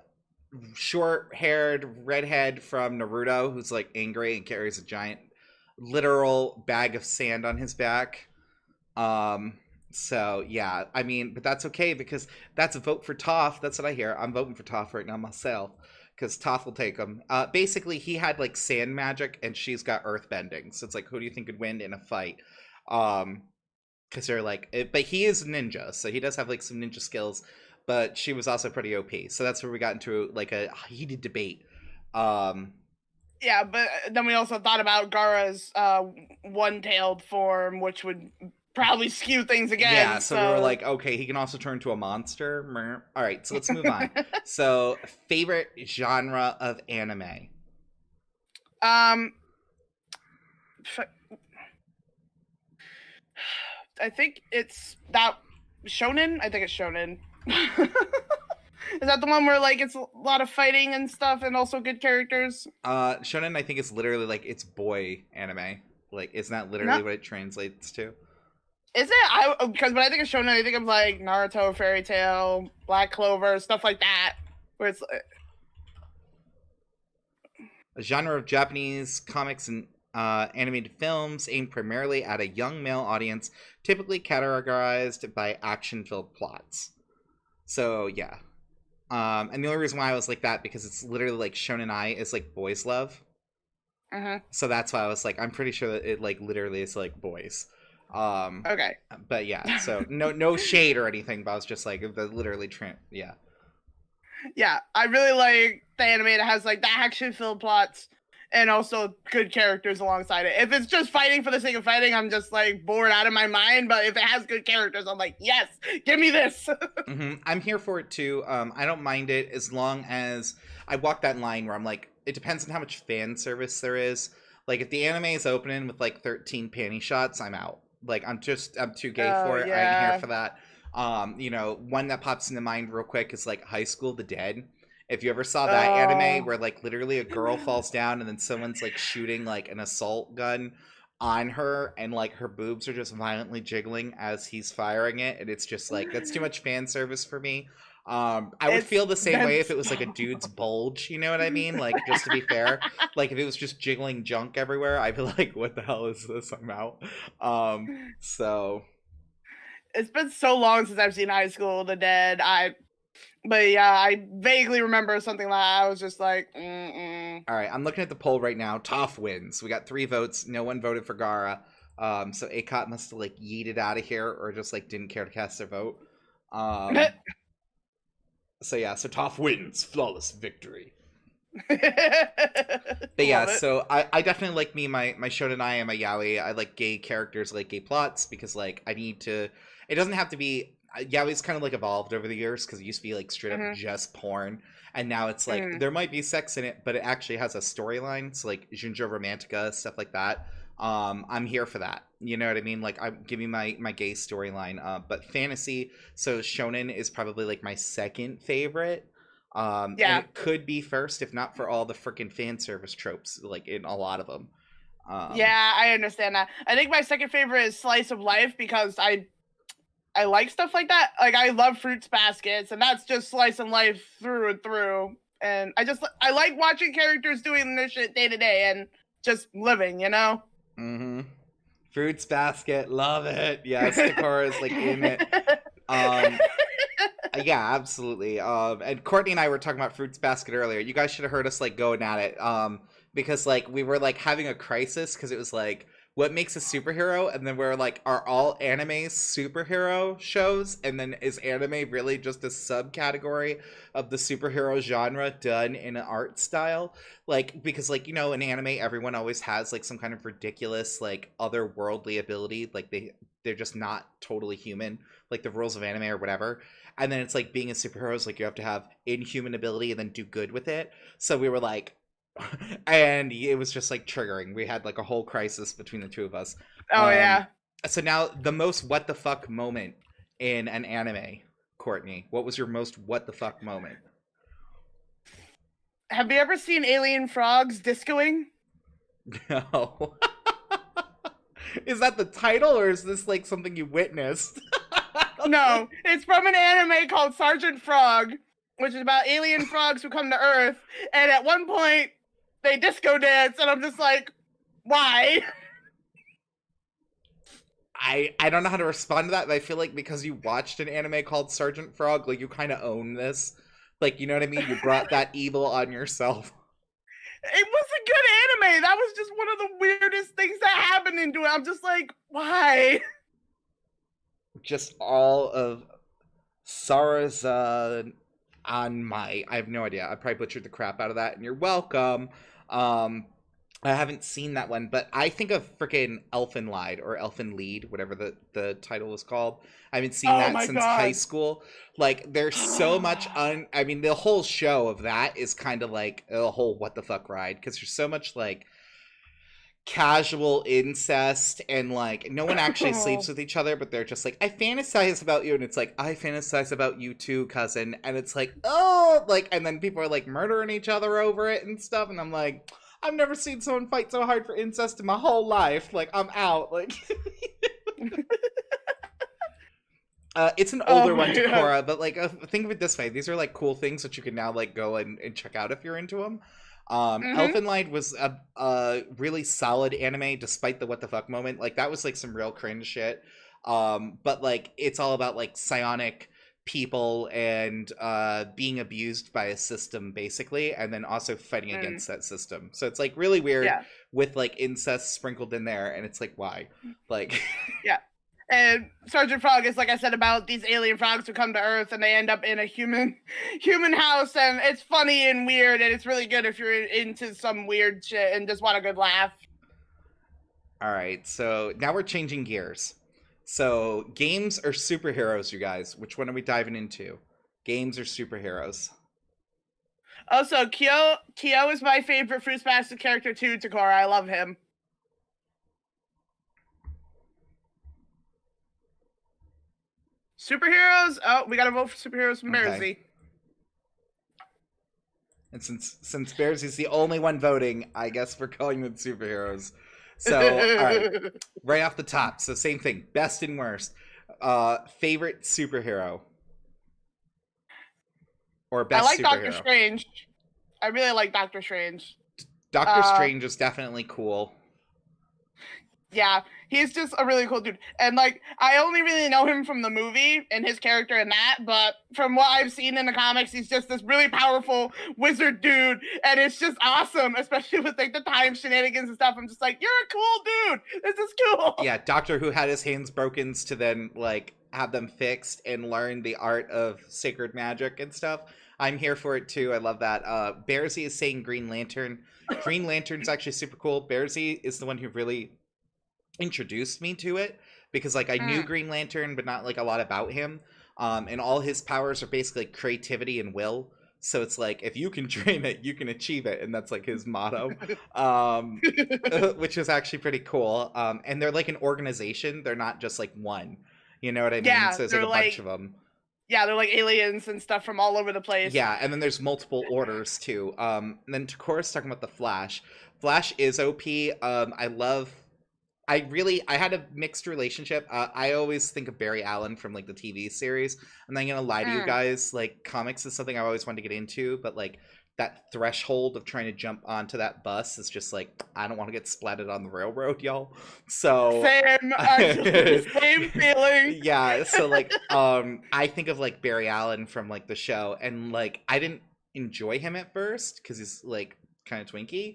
short-haired redhead from Naruto who's like angry and carries a giant literal bag of sand on his back. So yeah, I mean, but that's okay because that's a vote for Toph. That's what I hear. I'm voting for Toph right now myself because Toph will take him. Basically, he had like sand magic and she's got earth bending. So it's like, who do you think would win in a fight? Because they're like, but he is a ninja, so he does have like some ninja skills, but she was also pretty OP. So that's where we got into like a heated debate. Yeah, but then we also thought about Gara's one-tailed form, which would probably skew things again. Yeah, so we were like, okay, he can also turn to a monster. All right, so let's move on. So, favorite genre of anime? I think it's that shonen. I think it's shonen. Is that the one where like it's a lot of fighting and stuff and also good characters? Shonen, I think it's literally like it's boy anime. Like, isn't that literally what it translates to? Is it? Because when I think of shonen, I think of like Naruto, Fairy Tail, Black Clover, stuff like that. Where it's a genre of Japanese comics and animated films aimed primarily at a young male audience, typically categorized by action-filled plots. So yeah, and the only reason why I was like that because it's literally like shonen ai is like boys love. Uh-huh. So that's why I was like, I'm pretty sure that it like literally is like boys. Um, Okay. but yeah, so no shade or anything, but I was just like the literally yeah. Yeah, I really like the anime that has like the action-filled plots and also good characters alongside it. If it's just fighting for the sake of fighting, I'm just like bored out of my mind. But if it has good characters, I'm like, yes, give me this. I'm here for it too. I don't mind it as long as I walk that line where I'm like, it depends on how much fan service there is. Like if the anime is opening with like 13 panty shots, I'm out. Like I'm too gay Oh for it. I ain't here yeah. for that. One that pops into mind real quick is like High School the Dead. If you ever saw that anime Oh. where like literally a girl falls down and then someone's like shooting like an assault gun on her and like her boobs are just violently jiggling as he's firing it, and it's just like that's too much fan service for me. I would It's feel the same way if that's it was like a dude's bulge, you know what I mean? Like, just to be fair, like if it was just jiggling junk everywhere, I'd be like, what the hell is this? I'm out. So it's been so long since I've seen High School of the Dead. But yeah, I vaguely remember something like I was just like, mm-mm. all right, I'm looking at the poll right now. Toph wins. We got 3 votes. No one voted for Gara. So Akot must have like yeeted out of here or just like didn't care to cast their vote. Um, so yeah, so Toph wins. Flawless victory. But yeah, Love it. so I definitely like my shonen I am a yaoi. I like gay characters, I like gay plots because like I need to. It doesn't have to be. Yaoi's kind of like evolved over the years because it used to be like straight up Mm-hmm. just porn, and now it's like Mm-hmm. there might be sex in it, but it actually has a storyline. So like Junjo Romantica stuff like that. I'm here for that. You know what I mean? Like I'm giving my gay storyline. But fantasy, so shonen is probably like my second favorite. And Yeah. it could be first if not for all the freaking fan service tropes, like in a lot of them. Um, Yeah, I understand that. I think my second favorite is Slice of Life because I like stuff like that. Like I love Fruits Baskets, and that's just Slice of Life through and through. And I like watching characters doing this shit day to day and just living, you know. mm-hmm. Fruits Basket, love it. Yes, Sakura is like in it. Um, yeah, absolutely. And Courtney and I were talking about Fruits Basket earlier. You guys should have heard us like going at it. Because like we were like having a crisis because it was like what makes a superhero, and then we're like, are all anime superhero shows? And then is anime really just a subcategory of the superhero genre done in an art style? Like because like in anime everyone always has like some kind of ridiculous like otherworldly ability. Like they're just not totally human, like the rules of anime or whatever. And then it's like being a superhero is like you have to have inhuman ability and then do good with it. So we were like, and it was just like triggering. We had like a whole crisis between the two of us. Oh Um, yeah. so now the most what the fuck moment in an anime, Courtney. What was your most what the fuck moment? Have you ever seen alien frogs discoing? No. Is that the title or is this like something you witnessed? No, it's from an anime called Sergeant Frog, which is about alien frogs who come to Earth, and at one point they disco dance, and I'm just like, why? I don't know how to respond to that, but I feel like because you watched an anime called Sergeant Frog, like you kind of own this. Like, you know what I mean? You brought that evil on yourself. It was a good anime. That was just one of the weirdest things that happened into it. I'm just like, why? Just all of Sarah's on my I have no idea. I probably butchered the crap out of that, and you're welcome. Um I haven't seen that one, but I think of freaking Elfen Lied or Elfen Lead, whatever the title is called. I haven't seen Oh that my since high god. school. Like, there's so much I mean, the whole show of that is kind of like a whole what the fuck ride because there's so much like casual incest and like no one actually sleeps with each other, but they're just like, I fantasize about you, and it's like, I fantasize about you too, cousin, and it's like, oh, like, and then people are like murdering each other over it and stuff, and I'm like, I've never seen someone fight so hard for incest in my whole life. Like, I'm out. Like, it's an Oh older my one to god. Korra, but like, think of it this way: these are like cool things that you can now like go and check out if you're into them. Mm-hmm. Elfenlight was a really solid anime, despite the what the fuck moment. Like that was like some real cringe shit. But like it's all about like psionic people and being abused by a system basically, and then also fighting Mm, against that system. So it's like really weird yeah, with like incest sprinkled in there, and it's like why, like. yeah. And Sergeant Frog is, like I said, about these alien frogs who come to Earth and they end up in a human house, and it's funny and weird, and it's really good if you're into some weird shit and just want a good laugh. All right, so now we're changing gears. So games or superheroes, you guys? Which one are we diving into? Games or superheroes? Also, Kyo is my favorite Fruits Basket character too, Takora. I love him. Superheroes? Oh, we gotta vote for superheroes from Okay. Bearsy. And since Bears is the only one voting, I guess we're calling them superheroes. So, all right, right off the top. So same thing, best and worst. Favorite superhero or I best like Doctor superhero? Strange. I really like Doctor Strange. Doctor Uh, Strange is definitely cool. yeah, he's just a really cool dude. And like, I only really know him from the movie and his character in that, but from what I've seen in the comics, he's just this really powerful wizard dude, and it's just awesome, especially with like the time shenanigans and stuff. I'm just like, you're a cool dude. This is cool. Yeah, Doctor Who had his hands broken to then like have them fixed and learn the art of sacred magic and stuff. I'm here for it too. I love that. Bearsy is saying Green Lantern. Green Lantern's actually super cool. Bearsy is the one who really introduced me to it because like I knew Mm. Green Lantern, but not like a lot about him. And all his powers are basically like, creativity and will. So it's like if you can dream it, you can achieve it, and that's like his motto, um, which is actually pretty cool. And they're like an organization; they're not just like one. You know what I mean? Yeah, So there's like they're a bunch like of them. they're like aliens and stuff from all over the place. Yeah, and then there's multiple orders too. And then Takura's talking about the Flash. Flash is OP. I had a mixed relationship. I always think of Barry Allen from like the TV series. I'm not gonna lie to you Mm. guys. Like comics is something I always wanted to get into, but like that threshold of trying to jump onto that bus is just like I don't want to get splatted on the railroad, y'all. So Same, actually, same feeling. yeah, so like I think of like Barry Allen from like the show, and like I didn't enjoy him at first because he's like kind of twinky,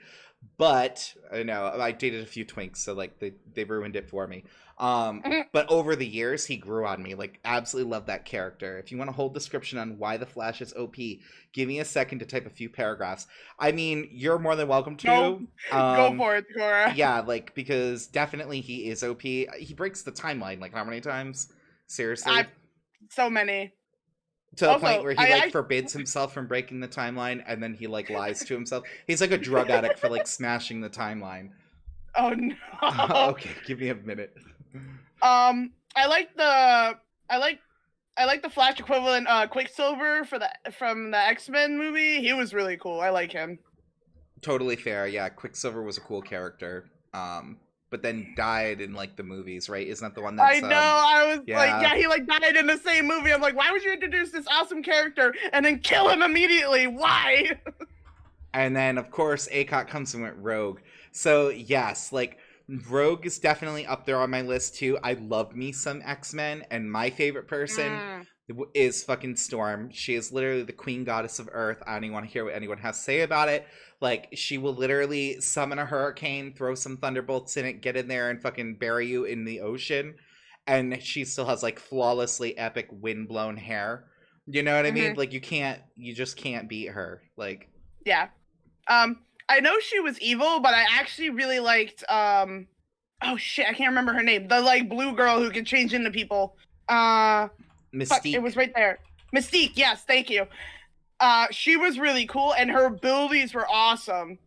but I know I dated a few twinks, so like they ruined it for me. But over the years he grew on me. Like absolutely love that character. If you want a whole description on why the Flash is OP, give me a second to type a few paragraphs. I mean, you're more than welcome Go, to. go for it, Cora. Yeah, like because definitely he is OP. He breaks the timeline like how many times? I Seriously? so many. To the point Also, where he like forbids himself from breaking the timeline, and then he like lies to himself. He's like a drug addict for like smashing the timeline. oh no. Okay, give me a minute. I like the I like I like the Flash equivalent Quicksilver from the X-Men movie. He was really cool. I like him. Totally fair. Yeah, Quicksilver was a cool character. But then died in like the movies, right? Isn't that the one I that's know. I was like, yeah. yeah, he like died in the same movie. I'm like, why would you introduce this awesome character and then kill him immediately? Why? And then of course ACOT comes and went Rogue. So yes, like Rogue is definitely up there on my list too. I love me some X-Men, and my favorite person Mm. is fucking Storm. She is literally the queen goddess of Earth. I don't even want to hear what anyone has to say about it. Like she will literally summon a hurricane, throw some thunderbolts in it, get in there and fucking bury you in the ocean. And she still has like flawlessly epic windblown hair. You know what I mean? Mm-hmm. Like you just can't beat her. Like Yeah. I know she was evil, but I actually really liked oh shit, I can't remember her name. The like blue girl who can change into people. Fuck, it Mystique. was right there. Mystique, yes, thank you. She was really cool, and her abilities were awesome.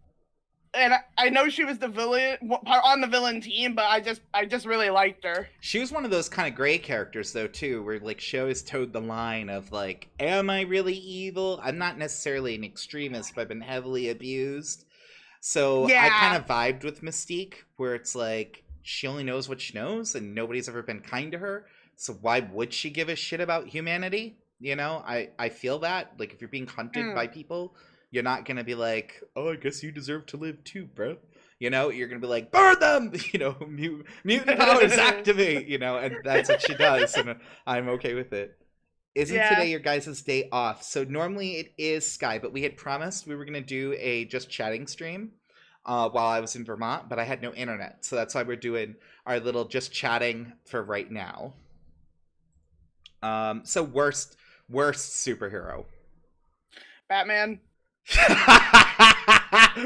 And I know she was the villain on the villain team, but I just really liked her. She was one of those kind of gray characters though too, where like she always towed the line of like, am I really evil? I'm not necessarily an extremist, but I've been heavily abused. So I kind Yeah. of vibed with Mystique, where it's like she only knows what she knows, and nobody's ever been kind to her. So why would she give a shit about humanity? You know, I feel that like if you're being hunted Mm. by people, you're not gonna be like, oh, I guess you deserve to live too, bro. You know, you're gonna be like, burn them. You know, mutant powers activate. You know, and that's what she does, and I'm okay with it. Isn't Yeah. today your guys' day off? So normally it is Sky, but we had promised we were gonna do a just chatting stream while I was in Vermont, but I had no internet, so that's why we're doing our little just chatting for right now. So worst superhero. Batman.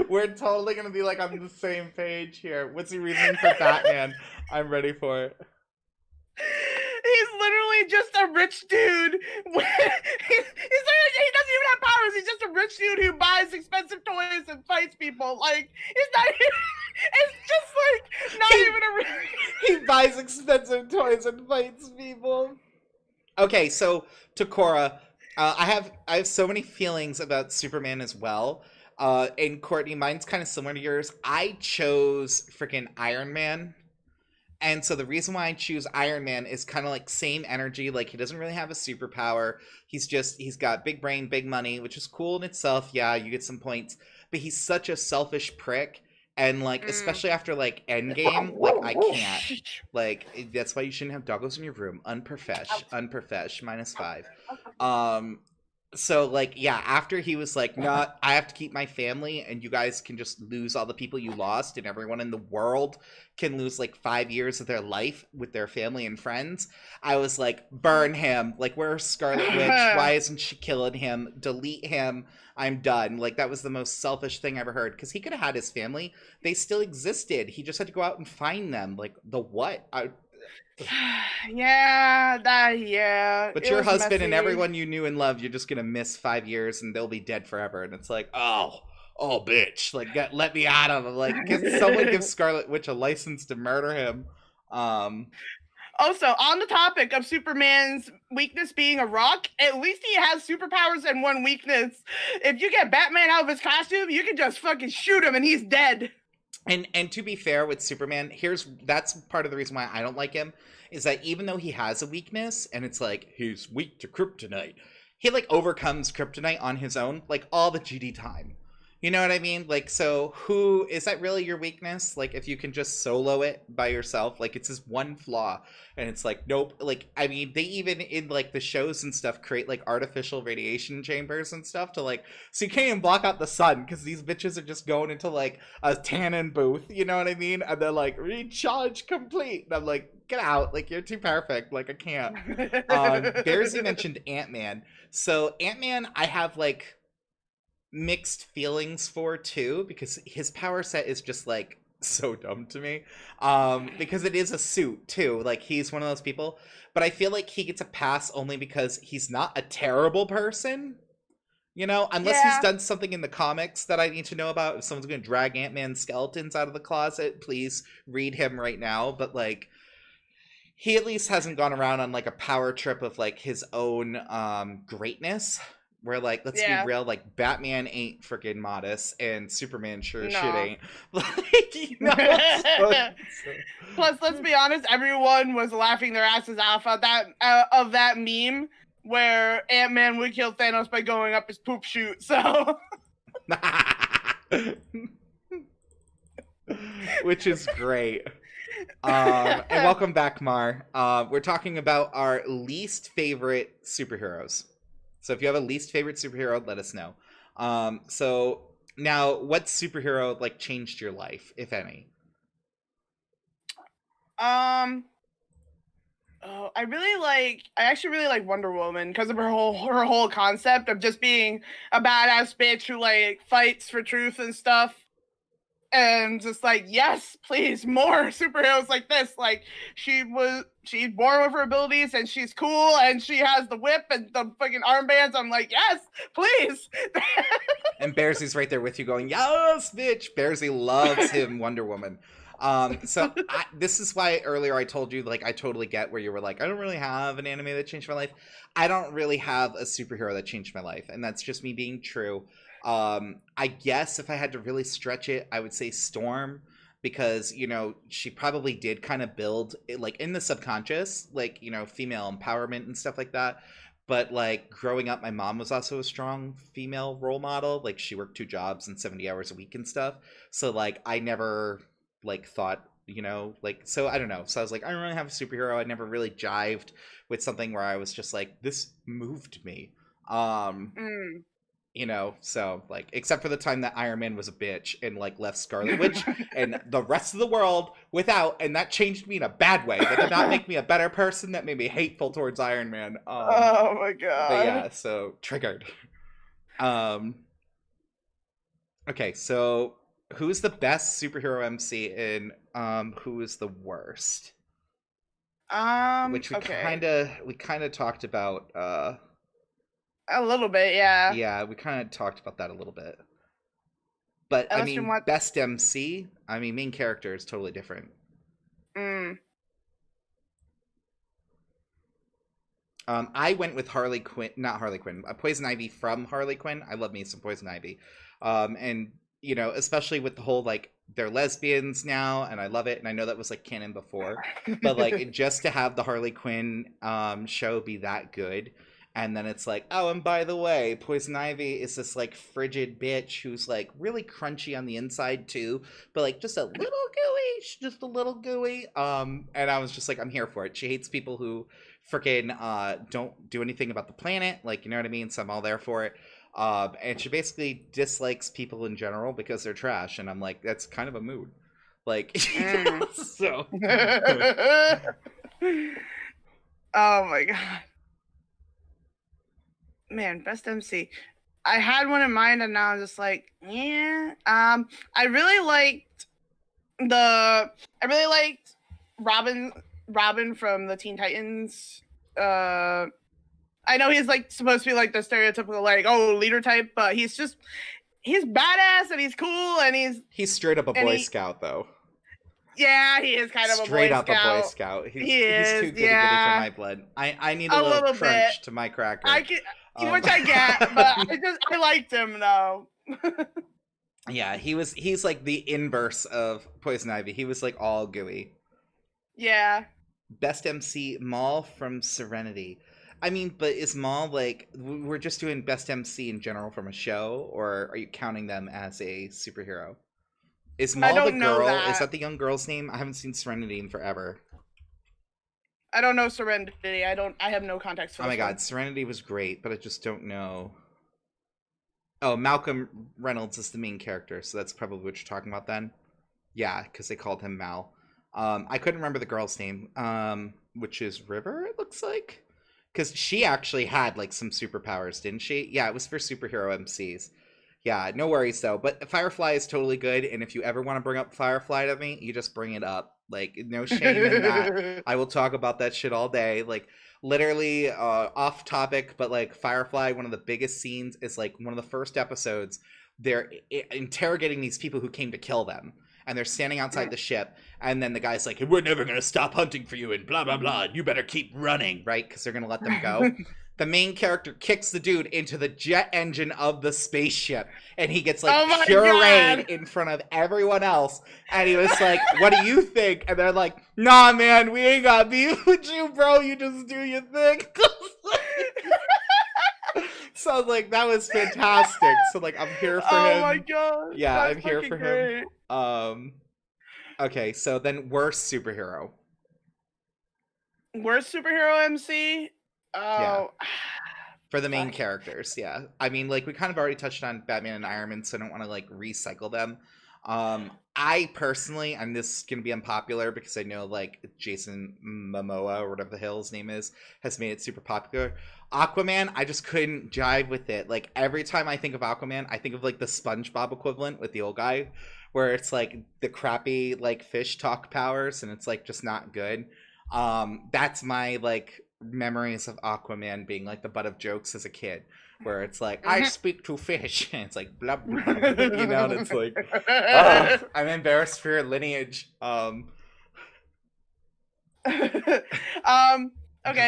We're totally gonna be like on the same page here. What's your reasoning for Batman? I'm ready for it. He's literally just a rich dude. He doesn't even have powers. He's just a rich dude who buys expensive toys and fights people. Like, it's not even, it's just like not He, even a. he buys expensive toys and fights people. Okay, so Takora, I have so many feelings about Superman as well. And Courtney, mine's kind of similar to yours. I chose freaking Iron Man. And so the reason why I choose Iron Man is kind of like same energy. Like he doesn't really have a superpower. He's got big brain, big money, which is cool in itself. Yeah, you get some points, but he's such a selfish prick. And like especially after like Endgame, like I can't. Like that's why you shouldn't have doggos in your room. Unprofesh, -5. Um, so like yeah, after he was like, not, I have to keep my family, and you guys can just lose all the people you lost, and everyone in the world can lose like 5 years of their life with their family and friends. I was like, burn him. Like, where's Scarlet Witch? Why isn't she killing him? Delete him. I'm done. Like, that was the most selfish thing I ever heard, because he could have had his family. They still existed. He just had to go out and find them. Like, the what? Yeah. But It your was husband and messy. everyone you knew and loved, you're just gonna miss 5 years and they'll be dead forever. And it's like, oh, bitch, like let me out of it. Like, someone give Scarlet Witch a license to murder him. Also, on the topic of Superman's weakness being a rock, at least he has superpowers and one weakness. If you get Batman out of his costume, you can just fucking shoot him and he's dead. And to be fair with Superman, that's part of the reason why I don't like him, is that even though he has a weakness and it's like he's weak to kryptonite, he like overcomes kryptonite on his own like all the GD time. You know what I mean? Like, so who is that really your weakness? Like, if you can just solo it by yourself, like it's his one flaw, and it's like, nope. Like, I mean, they even in like the shows and stuff create like artificial radiation chambers and stuff to like, so you can't even block out the sun because these bitches are just going into like a tannin booth. You know what I mean? And they're like, recharge complete. And I'm like, get out! Like, you're too perfect. Like, I can't. Bears, you mentioned Ant-Man. So Ant-Man, I have like mixed feelings for too, because his power set is just like so dumb to me, because it is a suit too. Like, he's one of those people, but I feel like he gets a pass only because he's not a terrible person, you know, unless he's Yeah. done something in the comics that I need to know about. If someone's going to drag Ant-Man's skeletons out of the closet, please read him right now. But like, he at least hasn't gone around on like a power trip of like his own greatness, where like, let's be Yeah. real, like Batman ain't freaking modest and Superman sure as shit No. ain't. Like, you know, Plus, let's be honest, everyone was laughing their asses off of that meme where Ant-Man would kill Thanos by going up his poop chute. So which is great. And welcome back, Mar. We're talking about our least favorite superheroes. So if you have a least favorite superhero, let us know. So now, what superhero like changed your life, if any? I actually really like Wonder Woman because of her whole concept of just being a badass bitch who like fights for truth and stuff. And just like, yes, please, more superheroes like this. Like, she's born with her abilities and she's cool and she has the whip and the fucking armbands. I'm like, yes, please. And Bearsy's right there with you going, yes, bitch. Bearsy loves him, Wonder Woman. This is why earlier I told you, like, I totally get where you were like, I don't really have an anime that changed my life. I don't really have a superhero that changed my life, and that's just me being true. I guess if I had to really stretch it, I would say Storm, because, you know, she probably did kind of build it, like, in the subconscious, like, you know, female empowerment and stuff like that. But like, growing up, my mom was also a strong female role model. Like, she worked 2 jobs and 70 hours a week and stuff. So like, I never like thought you know, like, so I don't know. So I was like, I don't really have a superhero. I never really jived with something where I was just like, this moved me. Um, Mm. you know, so like, except for the time that Iron Man was a bitch and like left Scarlet Witch and the rest of the world without, and that changed me in a bad way. That did not make me a better person. That made me hateful towards Iron Man. Oh my But god. yeah, so triggered. Um, okay, so who's the best superhero MC and who is the worst? Which Okay. we kind of talked about. A little bit, yeah. Yeah, we kind of talked about that a little bit. But I Unless you mean, want. best MC. I mean, main character is totally different. Mm. I went with Harley Quinn, not Harley Quinn, Poison Ivy from Harley Quinn. I love me some Poison Ivy, and you know, especially with the whole like they're lesbians now, and I love it. And I know that was like canon before, but like just to have the Harley Quinn show be that good, and then it's like, oh, and by the way, Poison Ivy is this like frigid bitch who's like really crunchy on the inside too, but like just a little gooey, just a little gooey. And I was just like, I'm here for it. She hates people who freaking don't do anything about the planet, like, you know what I mean? So I'm all there for it. And she basically dislikes people in general because they're trash, and I'm like, that's kind of a mood, like, Mm. so. Oh my god. Man, best MC. I had one in mind and now I'm just like, yeah. I really liked the I really liked Robin from the Teen Titans. I know he's like supposed to be like the stereotypical like, oh, leader type, but he's badass and he's cool and He's straight up a and Boy he Scout, though. yeah, he is kind of a Straight Boy up a Boy Scout. Scout. He He's too is, goody goody for yeah. my blood. I need a A little little bit. crunch to my cracker. I can Um, which I get, but I liked him though. yeah, he's like the inverse of Poison Ivy. He was like all gooey. Yeah. Best MC Maul from Serenity. I mean, but is Maul like we're just doing best MC in general from a show, or are you counting them as a superhero? Is I Maul the don't know girl? Is that. that the young girl's name? I haven't seen Serenity in forever. I don't know Serenity. I have no context for Oh my this one. god, Serenity was great, but I just don't know. Oh, Malcolm Reynolds is the main character, so that's probably what you're talking about then. Yeah, because they called him Mal. I couldn't remember the girl's name, which is River, it looks like. Because she actually had like some superpowers, didn't she? Yeah, it was for superhero MCs. Yeah, no worries though. But Firefly is totally good, and if you ever want to bring up Firefly to me, you just bring it up. Like, no shame in that. I will talk about that shit all day. Like, literally off topic, but like Firefly, one of the biggest scenes is like one of the first episodes. They're interrogating these people who came to kill them, and they're standing outside the ship, and then the guy's like, we're never gonna stop hunting for you, and blah blah blah, you better keep running, right? Because they're gonna let them go. The main character kicks the dude into the jet engine of the spaceship, and he gets like Oh pureed in front of everyone else. And he was like, what do you think? And they're like, nah man, we ain't got beef with you, bro, you just do your thing. So like, that was fantastic. So like, I'm here for him. Oh my god. Yeah, That's I'm here for great. him. Okay, so then worst superhero. Worst superhero MC? Yeah. Oh. For the main Fuck. characters, yeah. I mean, like, we kind of already touched on Batman and Iron Man, so I don't want to like recycle them. I personally, and this is gonna be unpopular because I know like Jason Momoa or whatever the hell his name is has made it super popular. Aquaman, I just couldn't jive with it. Like, every time I think of Aquaman, I think of like the SpongeBob equivalent with the old guy, where it's like the crappy like fish talk powers, and it's like just not good. That's my like memories of Aquaman being like the butt of jokes as a kid, where it's like, I speak to fish, and it's like blah blah, you know, and it's like, oh, I'm embarrassed for your lineage. Okay,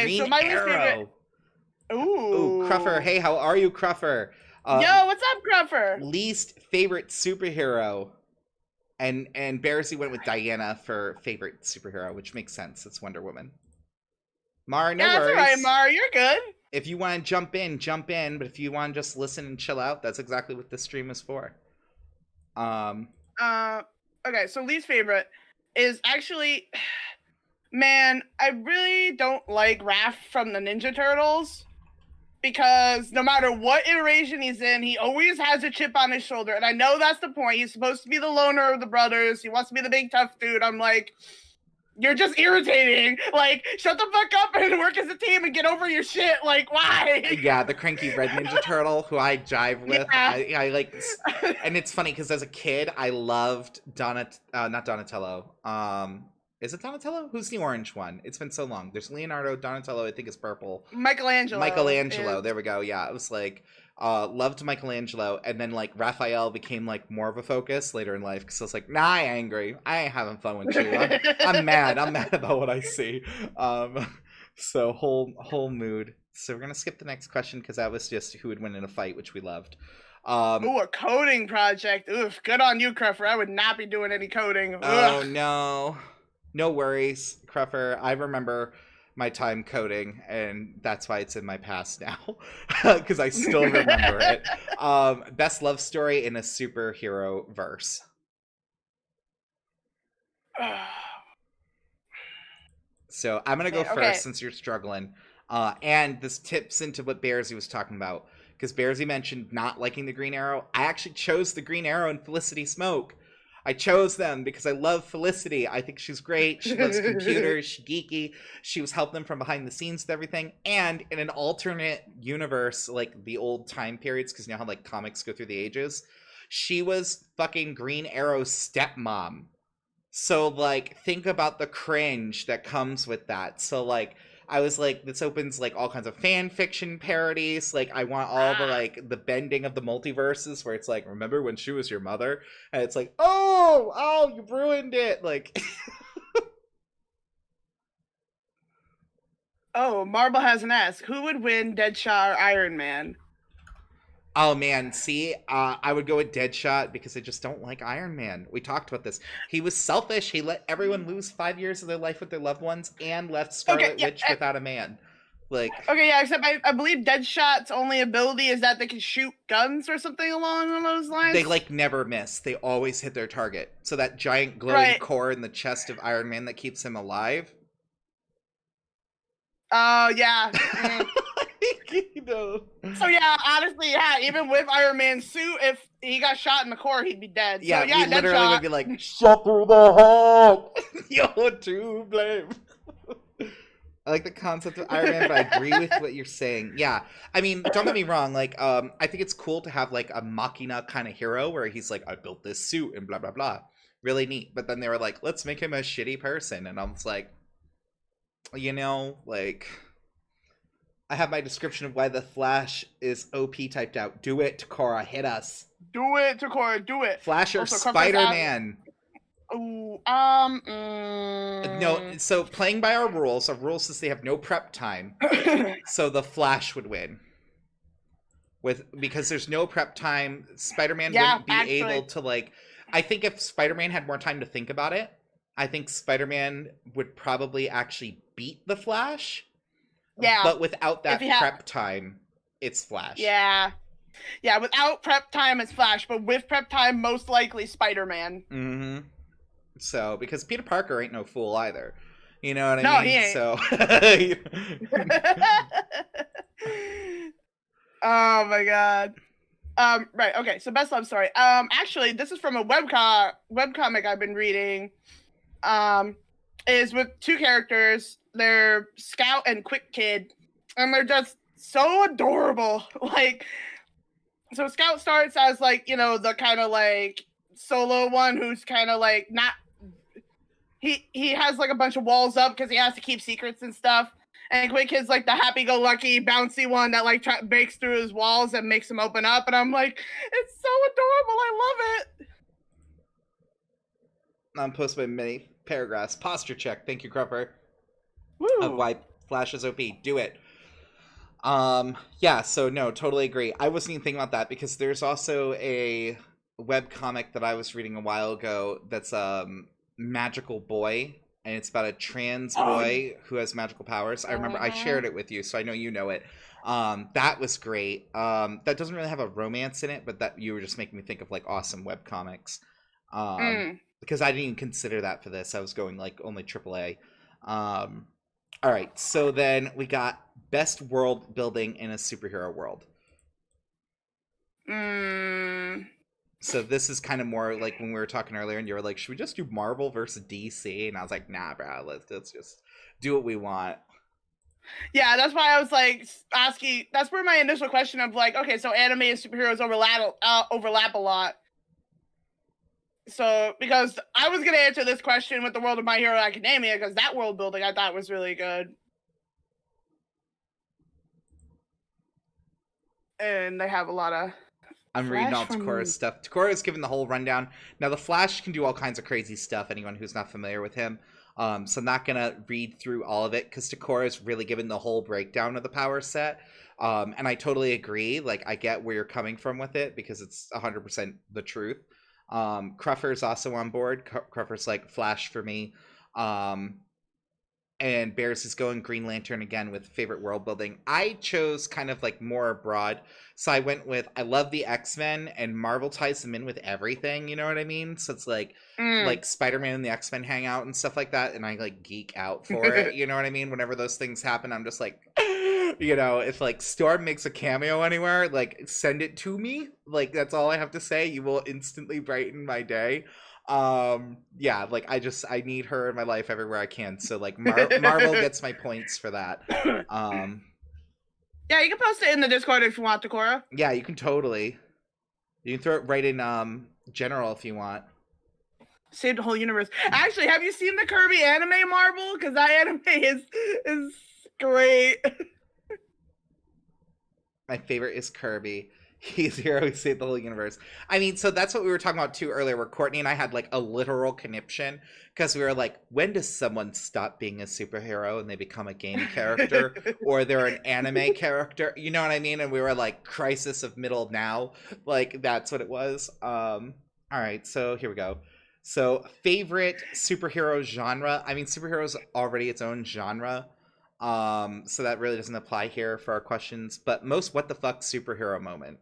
Green so my least Arrow. favorite. Ooh. Cruffer. Hey, how are you, Cruffer? Yo, what's up, Cruffer? Least favorite superhero. And Bearsy went with Diana for favorite superhero, which makes sense. It's Wonder Woman. Mara, no Yeah, that's worries. alright, Mara. You're good. If you want to jump in, jump in. But if you want to just listen and chill out, that's exactly what this stream is for. Okay, so least favorite. is actually, man, I really don't like Raph from the Ninja Turtles. Because no matter what iteration he's in, he always has a chip on his shoulder. And I know that's the point. He's supposed to be the loner of the brothers. He wants to be the big tough dude. I'm like, you're just irritating. Like, shut the fuck up and work as a team and get over your shit. Like, why? Yeah, the cranky red Ninja Turtle who I jive with. Yeah. I like, and it's funny because as a kid I loved not Donatello. Is it Donatello? Who's the orange one? It's been so long. There's Leonardo, Donatello. I think is purple. Michelangelo. There we go. Yeah, it was like loved Michelangelo, and then like Raphael became like more of a focus later in life because I was like, nah, I angry. I ain't having fun with you. I'm mad. I'm mad about what I see. So whole mood. So we're gonna skip the next question because that was just who would win in a fight, which we loved. Ooh, a coding project. Oof, good on you, Cruffer. I would not be doing any coding. Oh no. No worries, Cruffer. I remember my time coding, and that's why it's in my past now, because I still remember it. Best love story in a superhero verse. So I'm gonna go first since you're struggling, and this tips into what Bearsy was talking about, because Bearsy mentioned not liking the Green Arrow. I actually chose the Green Arrow and Felicity Smoke. I chose them because I love Felicity. I think she's great. She loves computers. She's geeky. She was helping them from behind the scenes with everything. And in an alternate universe, like the old time periods, because you know how like comics go through the ages, she was fucking Green Arrow's stepmom. So like, think about the cringe that comes with that. So like, I was like, this opens like all kinds of fan fiction parodies. Like, I want all the like the bending of the multiverses where it's like, remember when she was your mother? And it's like, oh, you ruined it. Like, Oh, Marble has an ask. Who would win, Deadshot or Iron Man? oh man, see, I would go with Deadshot because I just don't like Iron Man. We talked about this. He was selfish. He let everyone lose 5 years of their life with their loved ones and left Scarlet Witch without a man. Like, okay, yeah, except I believe Deadshot's only ability is that they can shoot guns or something along those lines. They like never miss. They always hit their target. So that giant glowing core in the chest of Iron Man that keeps him alive. Oh yeah. Mm. You know. So yeah, honestly, yeah, even with Iron Man's suit, if he got shot in the core, he'd be dead. Yeah, so, yeah, we literally Deadshot. would be like, shot through the heart. You're to blame. I like the concept of Iron Man, but I agree with what you're saying. Yeah, I mean, don't get me wrong. Like, I think it's cool to have like a Machina kind of hero where he's like, I built this suit and blah blah blah. Really neat. But then they were like, let's make him a shitty person, and I was like, you know, like, I have my description of why the Flash is OP typed out. Do it, Takora. Hit us. Do it, Takora. Do it. Flash or Spider-Man? Ooh, No, so playing by our rules says they have no prep time. So the Flash would win. Because there's no prep time, Spider-Man wouldn't be able to like. I think if Spider-Man had more time to think about it, I think Spider-Man would probably actually beat the Flash. Yeah. But without that prep time, it's Flash. Yeah. Yeah, without prep time, it's Flash, but with prep time, most likely Spider-Man. Mm-hmm. So, because Peter Parker ain't no fool either. You know what I mean? No, he ain't. So. Oh my god. Right, okay, so best love story. Actually, this is from a webcomic I've been reading. Is with two characters. They're Scout and Quick Kid, and they're just so adorable. Like, so Scout starts as like, you know, the kind of like solo one who's kind of like not. He has like a bunch of walls up because he has to keep secrets and stuff. And Quick Kid's like the happy-go-lucky, bouncy one that like breaks through his walls and makes him open up. And I'm like, it's so adorable. I love it. I'm posting my many paragraphs. Posture check. Thank you, Crupper. Woo. Of why Flash is OP. Do it. Yeah, so no, totally agree. I wasn't even thinking about that because there's also a webcomic that I was reading a while ago that's Magical Boy, and it's about a trans boy who has magical powers. I remember I shared it with you, so I know you know it. That was great. That doesn't really have a romance in it, but that you were just making me think of like awesome webcomics. because I didn't even consider that for this. I was going like only AAA. All right, so then we got best world building in a superhero world. Mm. So this is kind of more like when we were talking earlier, and you were like, "Should we just do Marvel versus DC?" And I was like, "Nah, bro. Let's just do what we want." Yeah, that's why I was like asking. That's where my initial question of like, okay, so anime and superheroes overlap a lot. So because I was gonna answer this question with the world of My Hero Academia, because that world building I thought was really good, and they have a lot of I'm reading Flash all from. Takura's stuff. Takura's given the whole rundown. Now, the Flash can do all kinds of crazy stuff, anyone who's not familiar with him. So I'm not going to read through all of it because Takura's really given the whole breakdown of the power set. And I totally agree. Like, I get where you're coming from with it because it's 100% the truth. Cruffer's also on board. Cruffer's like Flash for me. And Bears is going Green Lantern again with favorite world building. I chose kind of like more broad. So I went with I love the X-Men, and Marvel ties them in with everything, you know what I mean? So it's like Spider-Man and the X-Men hang out and stuff like that, and I like geek out for it, you know what I mean? Whenever those things happen, I'm just like if like Storm makes a cameo anywhere, like send it to me. Like that's all I have to say. You will instantly brighten my day. Yeah, like I need her in my life everywhere I can, so like Marvel gets my points for that. um Yeah, you can post it in the Discord if you want, Takora. yeah, you can totally, you can throw it right in general if you want. Save the whole universe. Actually, have you seen the Kirby anime Marvel? Because that anime is great. My favorite is Kirby. He's here who saved the whole universe. I mean, so that's what we were talking about too earlier, where Courtney and I had like a literal conniption because we were like, when does someone stop being a superhero and they become a game character or they're an anime character? You know what I mean? And we were like, crisis of middle now. Like, that's what it was. All right, so here we go. So, favorite superhero genre. I mean, superheroes already its own genre. So that really doesn't apply here for our questions. But most what the fuck superhero moment.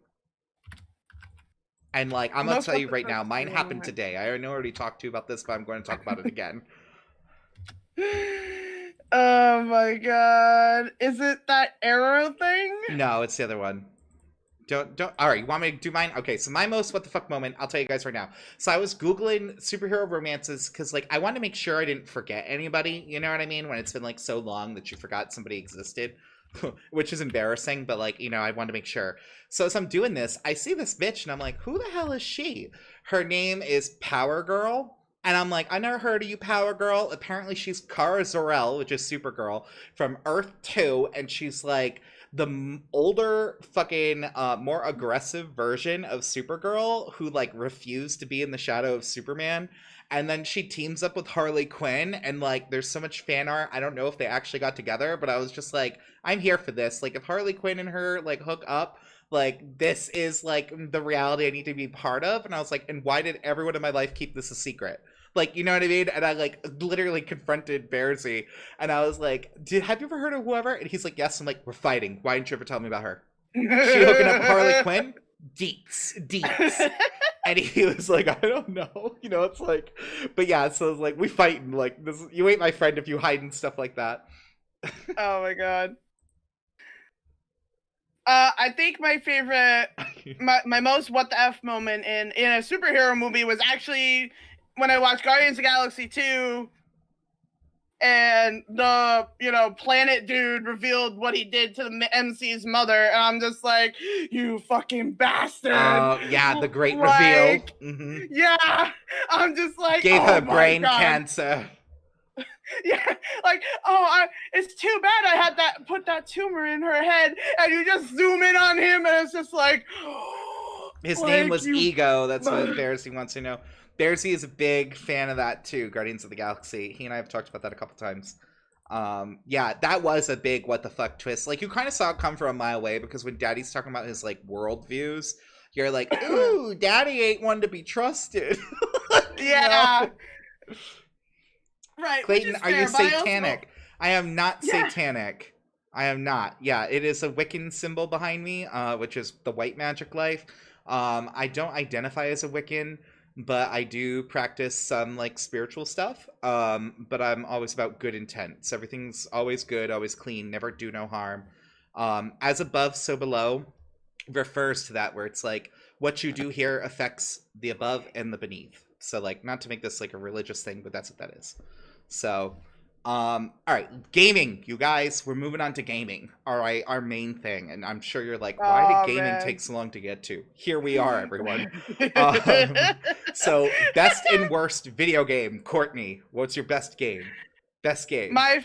And like I'm gonna Most tell what you the right fuck now, mine happened moment. today. I know I already talked to you about this, but I'm going to talk about it again. Oh my god. Is it that arrow thing? No, it's the other one. Don't. All right, you want me to do mine? Okay, so my most what the fuck moment. I'll tell you guys right now. So I was googling superhero romances because like I wanted to make sure I didn't forget anybody. You know what I mean? When it's been like so long that you forgot somebody existed. Which is embarrassing, but like, I wanted to make sure. So as I'm doing this, I see this bitch and I'm like, who the hell is she? Her name is Power Girl. And I'm like, I never heard of you, Power Girl. Apparently she's Kara Zor-El, which is Supergirl, from Earth 2. And she's like the older, fucking, more aggressive version of Supergirl who like refused to be in the shadow of Superman. And then she teams up with Harley Quinn, and like there's so much fan art. I don't know if they actually got together, but I was just like, I'm here for this. Like if Harley Quinn and her like hook up, like this is like the reality I need to be part of. And I was like, and why did everyone in my life keep this a secret? Like, you know what I mean? And I like literally confronted Bearsy, and I was like, have you ever heard of whoever? And he's like, yes. I'm like, we're fighting. Why didn't you ever tell me about her? She hooking up with Harley Quinn? Deets. And he was like, I don't know. It's like, but yeah, so it's like, we fighting. Like, this, you ain't my friend if you hide and stuff like that. Oh my god. I think my favorite, my most what the F moment in a superhero movie was actually when I watched Guardians of the Galaxy 2 and the, planet dude revealed what he did to the MC's mother. And I'm just like, you fucking bastard. Yeah, the great reveal. Like, Mm-hmm. yeah, I'm just like, Gave oh her my brain god. cancer. Yeah, like, it's too bad I had put that tumor in her head, and you just zoom in on him, and it's just like, his like name was Ego. That's what Bearsy wants to know. Bearsy is a big fan of that too, Guardians of the Galaxy. He and I have talked about that a couple times. Yeah, that was a big what the fuck twist. Like, you kind of saw it come from a mile away, because when Daddy's talking about his like world views, you're like, ooh, Daddy ain't one to be trusted. Yeah. Right. Clayton, are you satanic? I am not Yeah. satanic. I am not. Yeah, it is a Wiccan symbol behind me, which is the white magic life. I don't identify as a Wiccan. but I do practice some like spiritual stuff. But I'm always about good intent. So everything's always good, always clean, never do no harm. As above, so below refers to that, where it's like what you do here affects the above and the beneath. So like, not to make this like a religious thing, but that's what that is. So all right, gaming, you guys, we're moving on to gaming. All right, our main thing. And I'm sure you're like, why did Oh gaming man. take so long to get to? Here we are, everyone. um so best and worst video game. Courtney, what's your best game? Best game. my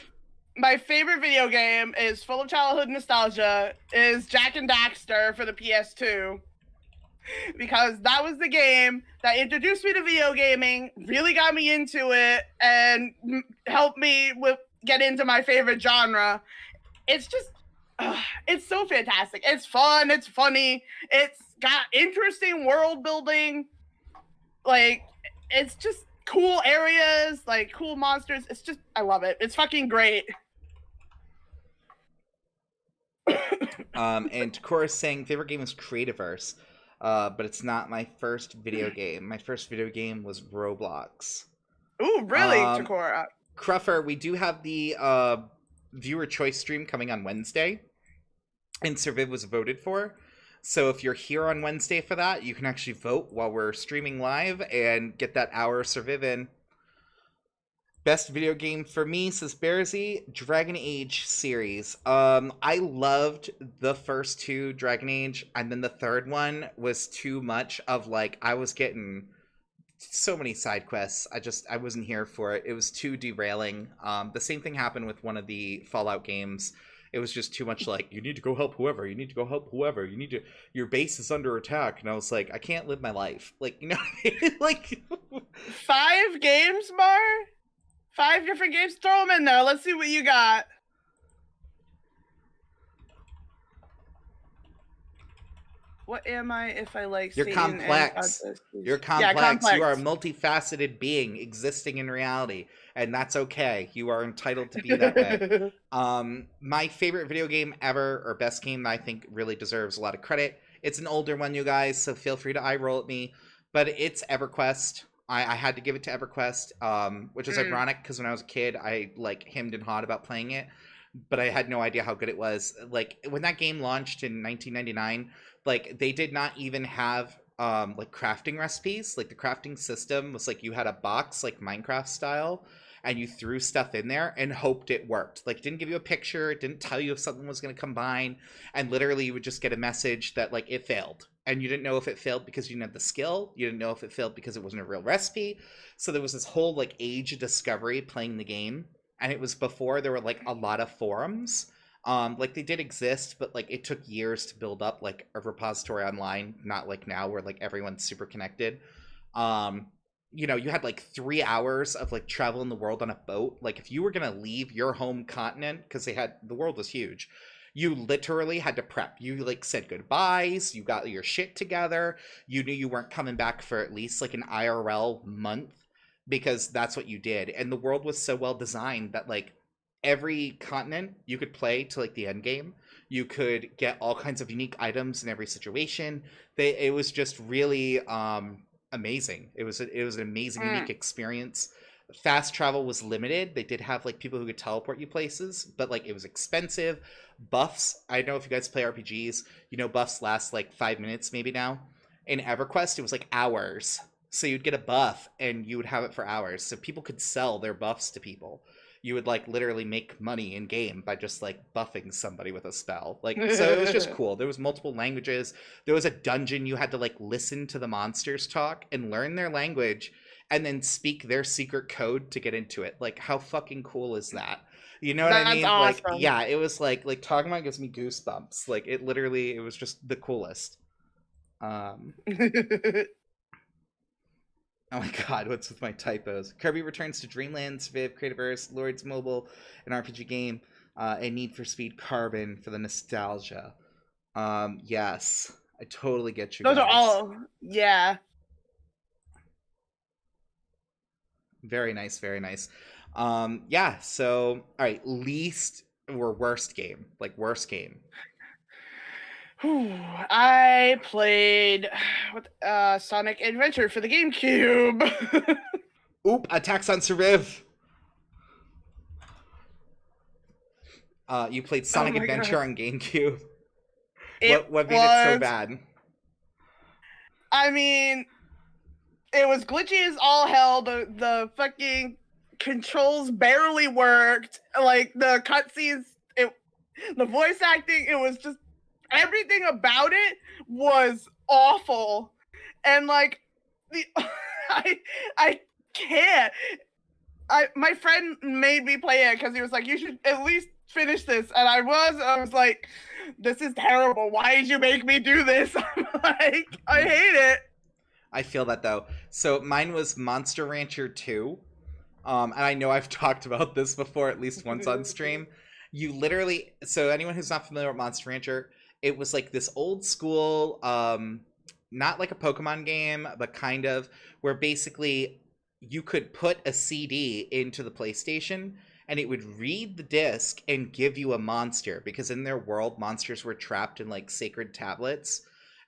my favorite video game is full of childhood nostalgia. Is Jack and Daxter for the PS2, because that was the game that introduced me to video gaming, really got me into it, and helped me get into my favorite genre. It's just, it's so fantastic. It's fun. It's funny. It's got interesting world building. Like, it's just cool areas, like cool monsters. It's just, I love it. It's fucking great. And Takora saying favorite game is Creativerse, but it's not my first video game. My first video game was Roblox. Ooh, really, Um, Takora? Cruffer, we do have the viewer choice stream coming on Wednesday, and Surviv was voted for. So if you're here on Wednesday for that, you can actually vote while we're streaming live and get that hour of Surviv in. Best video game for me, says Bearsy, Dragon Age series. I loved the first two Dragon Age, and then the third one was too much of like, I was getting so many side quests. I wasn't here for it. It was too derailing. The same thing happened with one of the Fallout games. It was just too much like, you need to go help whoever, you need to go help whoever, you need to, your base is under attack. And I was like, I can't live my life. Like, you know what I mean? Like 5 games, Mar? 5 different games? Throw them in there. Let's see what you got. What am I if I like you're Satan complex. and You're complex. Yeah, complex. You are a multifaceted being existing in reality, and that's okay. You are entitled to be that way. My favorite video game ever, or best game that I think really deserves a lot of credit. It's an older one, you guys, so feel free to eye roll at me. But it's Everquest. I had to give it to Everquest, which is ironic because when I was a kid, I like hemmed and hawed about playing it, but I had no idea how good it was. Like when that game launched in 1999, like they did not even have like crafting recipes. Like the crafting system was like you had a box like Minecraft style, and you threw stuff in there and hoped it worked. Like it didn't give you a picture, it didn't tell you if something was going to combine, and literally you would just get a message that like it failed. And you didn't know if it failed because you didn't have the skill. You didn't know if it failed because it wasn't a real recipe. So there was this whole like age of discovery playing the game, and it was before there were like a lot of forums. Like they did exist, but like it took years to build up like a repository online, not like now where like everyone's super connected. um you had like 3 hours of like traveling the world on a boat. Like if you were gonna leave your home continent, because the world was huge, you literally had to prep. You like said goodbyes, you got your shit together, you knew you weren't coming back for at least like an IRL month, because that's what you did. And the world was so well designed that like every continent you could play to like the end game. You could get all kinds of unique items in every situation. It was just really amazing. It was an amazing unique experience. Fast travel was limited. They did have like people who could teleport you places, but like it was expensive. Buffs, I know if you guys play RPGs, buffs last like 5 minutes maybe now. In EverQuest it was like hours. So you'd get a buff and you would have it for hours, so people could sell their buffs to people. You would like literally make money in game by just like buffing somebody with a spell. Like, so it was just cool. There was multiple languages. There was a dungeon you had to like listen to the monsters talk and learn their language and then speak their secret code to get into it. Like, how fucking cool is that? You know what I That's mean? Like, awesome. yeah, it was like talking about it gives me goosebumps. Like it was just the coolest. Oh my god, what's with my typos? Kirby returns to Dreamlands, Viv, Creativerse, Lords Mobile, an RPG game, and Need for Speed Carbon for the nostalgia. Yes, I totally get you Those guys. are all, yeah. Very nice, very nice. Yeah, so, all right, least or worst game? Like, worst game. I played with Sonic Adventure for the GameCube. Oop, Attacks on Cerev. You played Oh Sonic my Adventure god. on GameCube. It What made it so was, bad? I mean, it was glitchy as all hell. The fucking controls barely worked. Like the cutscenes, the voice acting, it was just everything about it was awful. And like the I I can't. My friend made me play it because he was like, "You should at least finish this," and I was like, "This is terrible. Why did you make me do this?" I'm like, I hate it. I feel that though. So mine was Monster Rancher 2. And I know I've talked about this before at least once on stream. You literally, so anyone who's not familiar with Monster Rancher, it was like this old school, not like a Pokemon game, but kind of, where basically you could put a CD into the PlayStation and it would read the disc and give you a monster, because in their world monsters were trapped in like sacred tablets.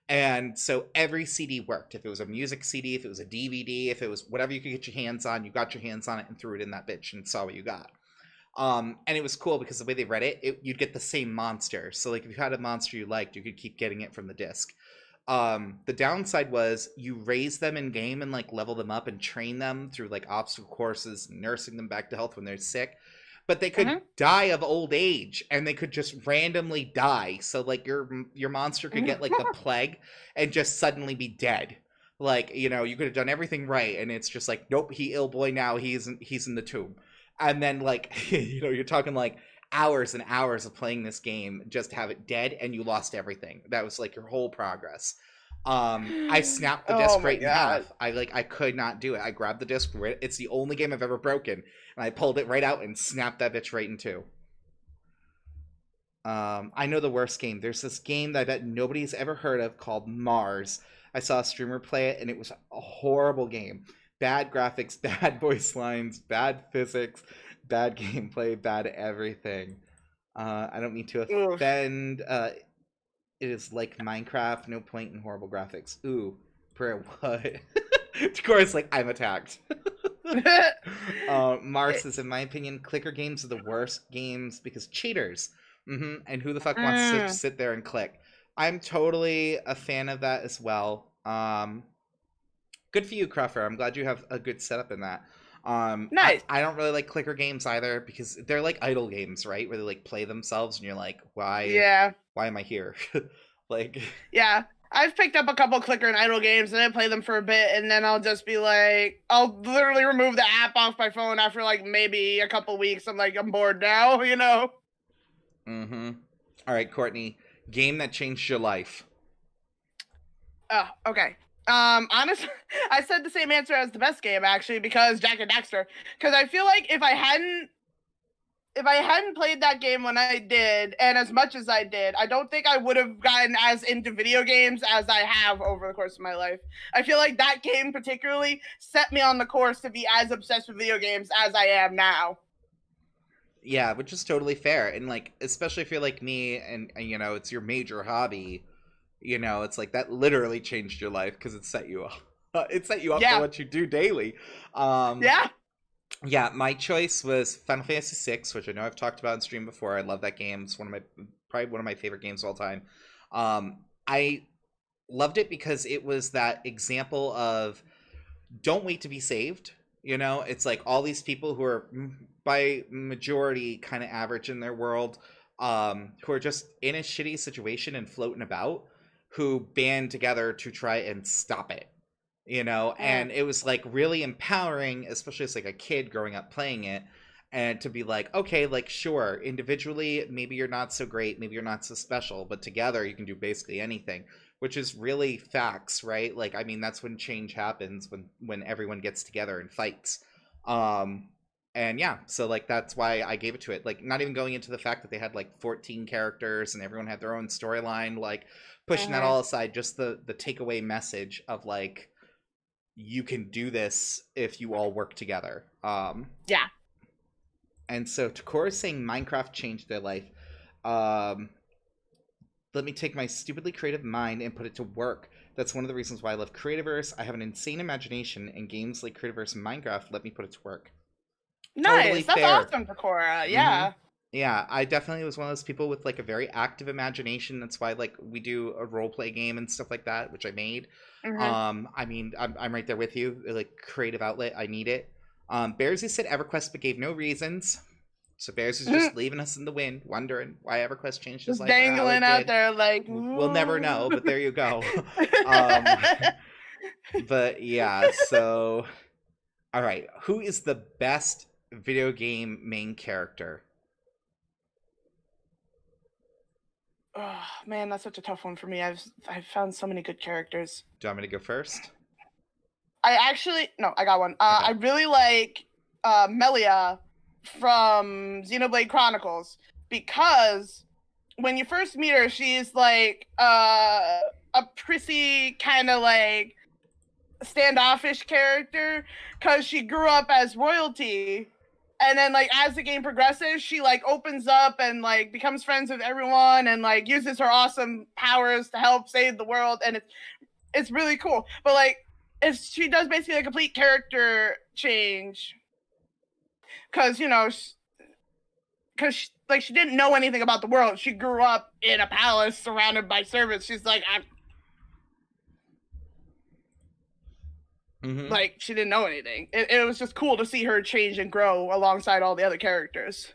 And so every CD worked. If it was a music CD, if it was a DVD, if it was whatever you could get your hands on, you got your hands on it and threw it in that bitch and saw what you got. And it was cool because the way they read you'd get the same monster. So like if you had a monster you liked, you could keep getting it from the disc. The downside was you raise them in game and like level them up and train them through like obstacle courses, nursing them back to health when they're sick, but they could die of old age and they could just randomly die. So like your monster could get like the plague and just suddenly be dead. Like, you know, you could have done everything right and it's just like, nope, he ill boy now, he's in the tomb. And then like you know, you're talking like hours and hours of playing this game just to have it dead and you lost everything. That was like your whole progress. I snapped the Oh disc my right in god. half. I could not do it. I grabbed the disc. It's the only game I've ever broken, and I pulled it right out and snapped that bitch right in two. I know the worst game. There's this game that I bet nobody's ever heard of called Mars. I saw a streamer play it, and it was a horrible game. Bad graphics, bad voice lines, bad physics, bad gameplay, bad everything. I don't mean to Oof. offend. It is like Minecraft, no point in horrible graphics. Ooh, prayer what? Of course, like I'm attacked. Mars is, in my opinion, clicker games are the worst games because cheaters. And who the fuck wants to Mm, sit there and click? I'm totally a fan of that as well. Good for you, Cruffer. I'm glad you have a good setup in that. nice. I don't really like clicker games either because they're like idle games, right? Where they like play themselves and you're like, Yeah. why am I here? Like, Yeah. I've picked up a couple clicker and idle games and I play them for a bit and then I'll just be like, I'll literally remove the app off my phone after like maybe a couple weeks. I'm like, I'm bored now, you know? mm-hmm. All right, Courtney, game that changed your life. Oh, okay. Honestly, I said the same answer as the best game actually because Jack and Daxter. Because I feel like if I hadn't played that game when I did, and as much as I did, I don't think I would have gotten as into video games as I have over the course of my life. I feel like that game particularly set me on the course to be as obsessed with video games as I am now. Yeah, which is totally fair. And like, especially if you're like me and you know, it's your major hobby, you know, it's like that literally changed your life because it set you up. It set you up for Yeah. what you do daily. Um, Yeah. yeah, my choice was Final Fantasy VI, which I know I've talked about in stream before. I love that game. It's one of my probably one of my favorite games of all time. I loved it because it was that example of don't wait to be saved. You know, it's like all these people who are by majority kind of average in their world, who are just in a shitty situation and floating about, who band together to try and stop it. You know, Mm. and it was like really empowering, especially as like a kid growing up playing it, and to be like, okay, like sure, individually maybe you're not so great, maybe you're not so special, but together you can do basically anything, which is really facts, right? Like, I mean, that's when change happens, when everyone gets together and fights. um and yeah, so like that's why I gave it to it, like not even going into the fact that they had like 14 characters and everyone had their own storyline, like pushing that Mm-hmm. all aside, just the takeaway message of like you can do this if you all work together. Yeah. And so Takora saying Minecraft changed their life. Um, let me take my stupidly creative mind and put it to work. That's one of the reasons why I love Creativerse. I have an insane imagination, and games like Creativerse and Minecraft let me put it to work. Totally Nice. That's fair. awesome, Sakura. Mm-hmm. Yeah. Yeah, I definitely was one of those people with like a very active imagination. That's why like we do a role play game and stuff like that, which I made. Hmm. I mean, I'm right there with you. Like creative outlet, I need it. Bears, you said EverQuest, but gave no reasons. So Bears is just leaving us in the wind, wondering why EverQuest changed his Just life or how dangling it out did. there like, We'll never know, ooh. but there you go. um, but yeah, so all right, who is the best video game main character? Oh, man, that's such a tough one for me. I've found so many good characters. Do you want me to go first? I actually no, I got one. Okay. I really like Melia from Xenoblade Chronicles because when you first meet her, she's like a prissy kind of like standoffish character because she grew up as royalty. And then like as the game progresses, she like opens up and like becomes friends with everyone and like uses her awesome powers to help save the world, and it's really cool. But like if she does basically a complete character change because because like she didn't know anything about the world. She grew up in a palace surrounded by servants. She's like, Mm-hmm. like she didn't know anything. It was just cool to see her change and grow alongside all the other characters.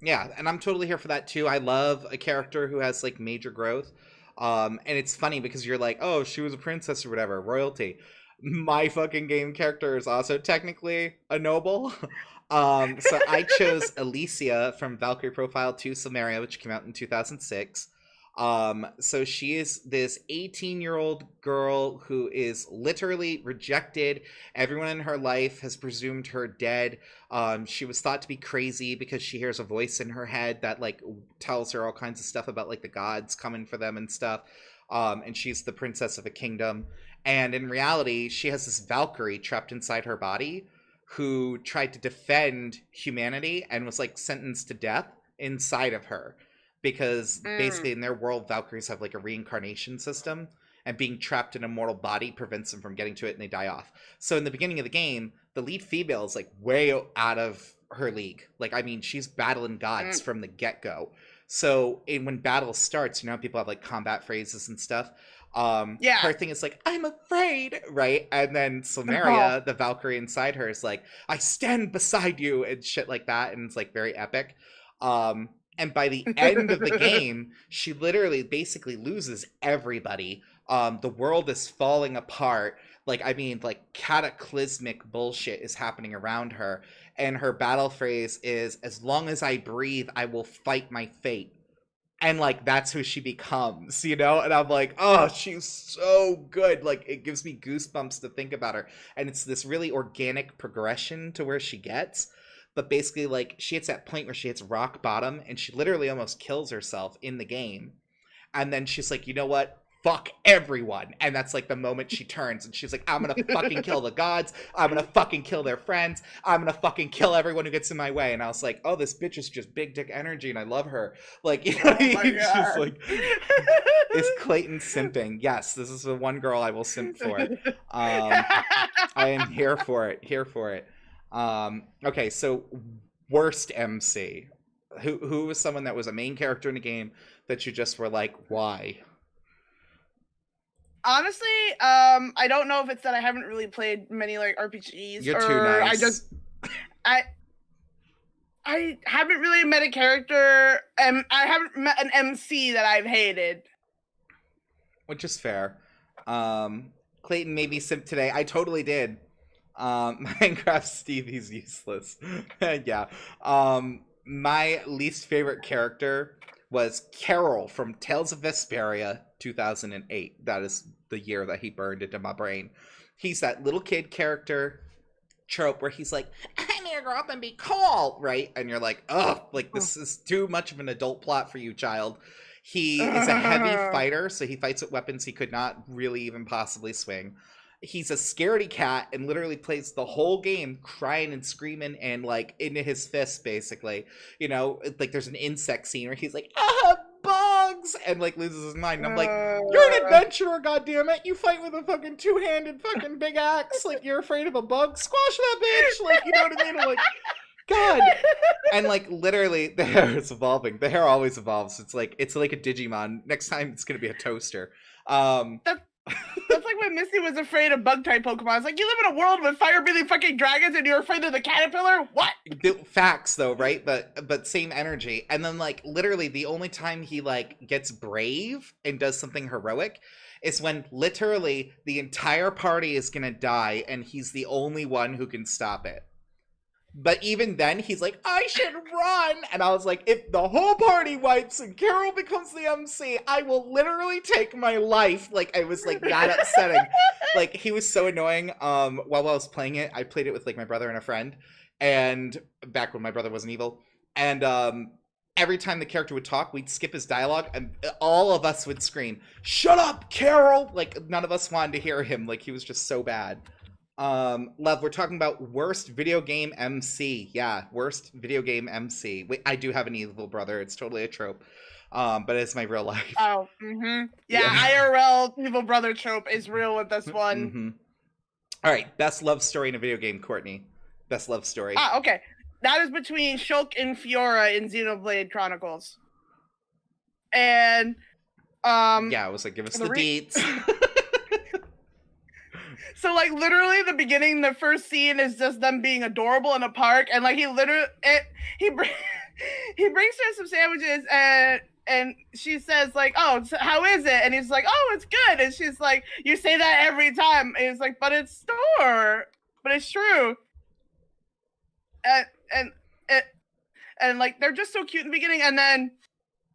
Yeah, and I'm totally here for that too. I love a character who has like major growth. And it's funny because you're like, oh, she was a princess or whatever, royalty. My fucking game character is also technically a noble. So I chose Alicia from Valkyrie Profile 2 Samaria, which came out in 2006. So she is this 18-year-old girl who is literally rejected. Everyone in her life has presumed her dead. She was thought to be crazy because she hears a voice in her head that like tells her all kinds of stuff about like the gods coming for them and stuff. And she's the princess of a kingdom. And in reality, she has this Valkyrie trapped inside her body who tried to defend humanity and was like sentenced to death inside of her, because basically in their world Valkyries have like a reincarnation system, and being trapped in a mortal body prevents them from getting to it and they die off. So in the beginning of the game, the lead female is like way out of her league. Like, I mean, she's battling gods from the get-go. So when battle starts, people have like combat phrases and stuff. Yeah. Her thing is like, I'm afraid, right? And then Samaria, the Valkyrie inside her, is like, I stand beside you, and shit like that, and it's like very epic. And by the end of the game, she literally basically loses everybody. The world is falling apart. Like, I mean, like cataclysmic bullshit is happening around her. And her battle phrase is, as long as I breathe, I will fight my fate. And like that's who she becomes, and I'm like, oh, she's so good. Like, it gives me goosebumps to think about her. And it's this really organic progression to where she gets. But basically, like, she hits that point where she hits rock bottom and she literally almost kills herself in the game. And then she's like, you know what, fuck everyone. And that's like the moment she turns and she's like, I'm gonna fucking kill the gods, I'm gonna fucking kill their friends, I'm gonna fucking kill everyone who gets in my way. And I was like, oh, this bitch is just big dick energy and I love her. Like, it's just like, is Clayton simping? Yes, this is the one girl I will simp for. I am here for it. Okay, so worst MC. Who was someone that was a main character in a game that you just were like, why? Honestly, I don't know if it's that I haven't really played many like RPGs, You're or too nice. I haven't really met a character, and I haven't met an MC that I've hated. Which is fair. Clayton made me simp today. I totally did. Minecraft Stevie's useless. Yeah. My least favorite character was Carol from Tales of Vesperia 2008. That is the year that he burned into my brain. He's that little kid character trope where he's like, I'm gonna grow up and be cool, right? And you're like, oh, like this is too much of an adult plot for you, child. He is a heavy fighter, so he fights with weapons he could not really even possibly swing. He's a scaredy cat and literally plays the whole game crying and screaming and like into his fists, basically. Like there's an insect scene where he's like, bugs, bugs and like loses his mind. And I'm like, you're an Uh, adventurer, goddammit. You fight with a fucking two-handed fucking big axe. Like you're afraid of a bug. Squash that bitch. Like, you know what I mean? I'm like, God. And like literally the hair is evolving. The hair always evolves. It's like a Digimon. Next time it's gonna be a toaster. that, that's like when Misty was afraid of bug type Pokemon. It's like, you live in a world with fire breathing fucking dragons and you're afraid of the caterpillar? What? Facts though, right? But same energy. And then like literally the only time he like gets brave and does something heroic is when literally the entire party is gonna die and he's the only one who can stop it. But even then, he's like, I should run! And I was like, if the whole party wipes and Carol becomes the MC, I will literally take my life. Like, I was like that upsetting. Like, he was so annoying. While I was playing it, I played it with like my brother and a friend. And back when my brother wasn't evil. And every time the character would talk, we'd skip his dialogue and all of us would scream, shut up, Carol! Like, none of us wanted to hear him. Like, he was just so bad. Love, we're talking about worst video game MC. Yeah, worst video game MC. Wait, I do have an evil brother. It's totally a trope. But it's my real life. Oh, yeah, IRL evil brother trope is real with this one. Mm-hmm. All right, best love story in a video game, Courtney. Best love story. Okay. That is between Shulk and Fiora in Xenoblade Chronicles. And yeah, I was like, give us the deets. So, like, literally, the beginning, the first scene is just them being adorable in a park, and like he literally, he brings her some sandwiches, and she says like, "Oh, so how is it?" And he's like, "Oh, it's good." And she's like, "You say that every time." And he's like, "But it's but it's true." And like they're just so cute in the beginning, and then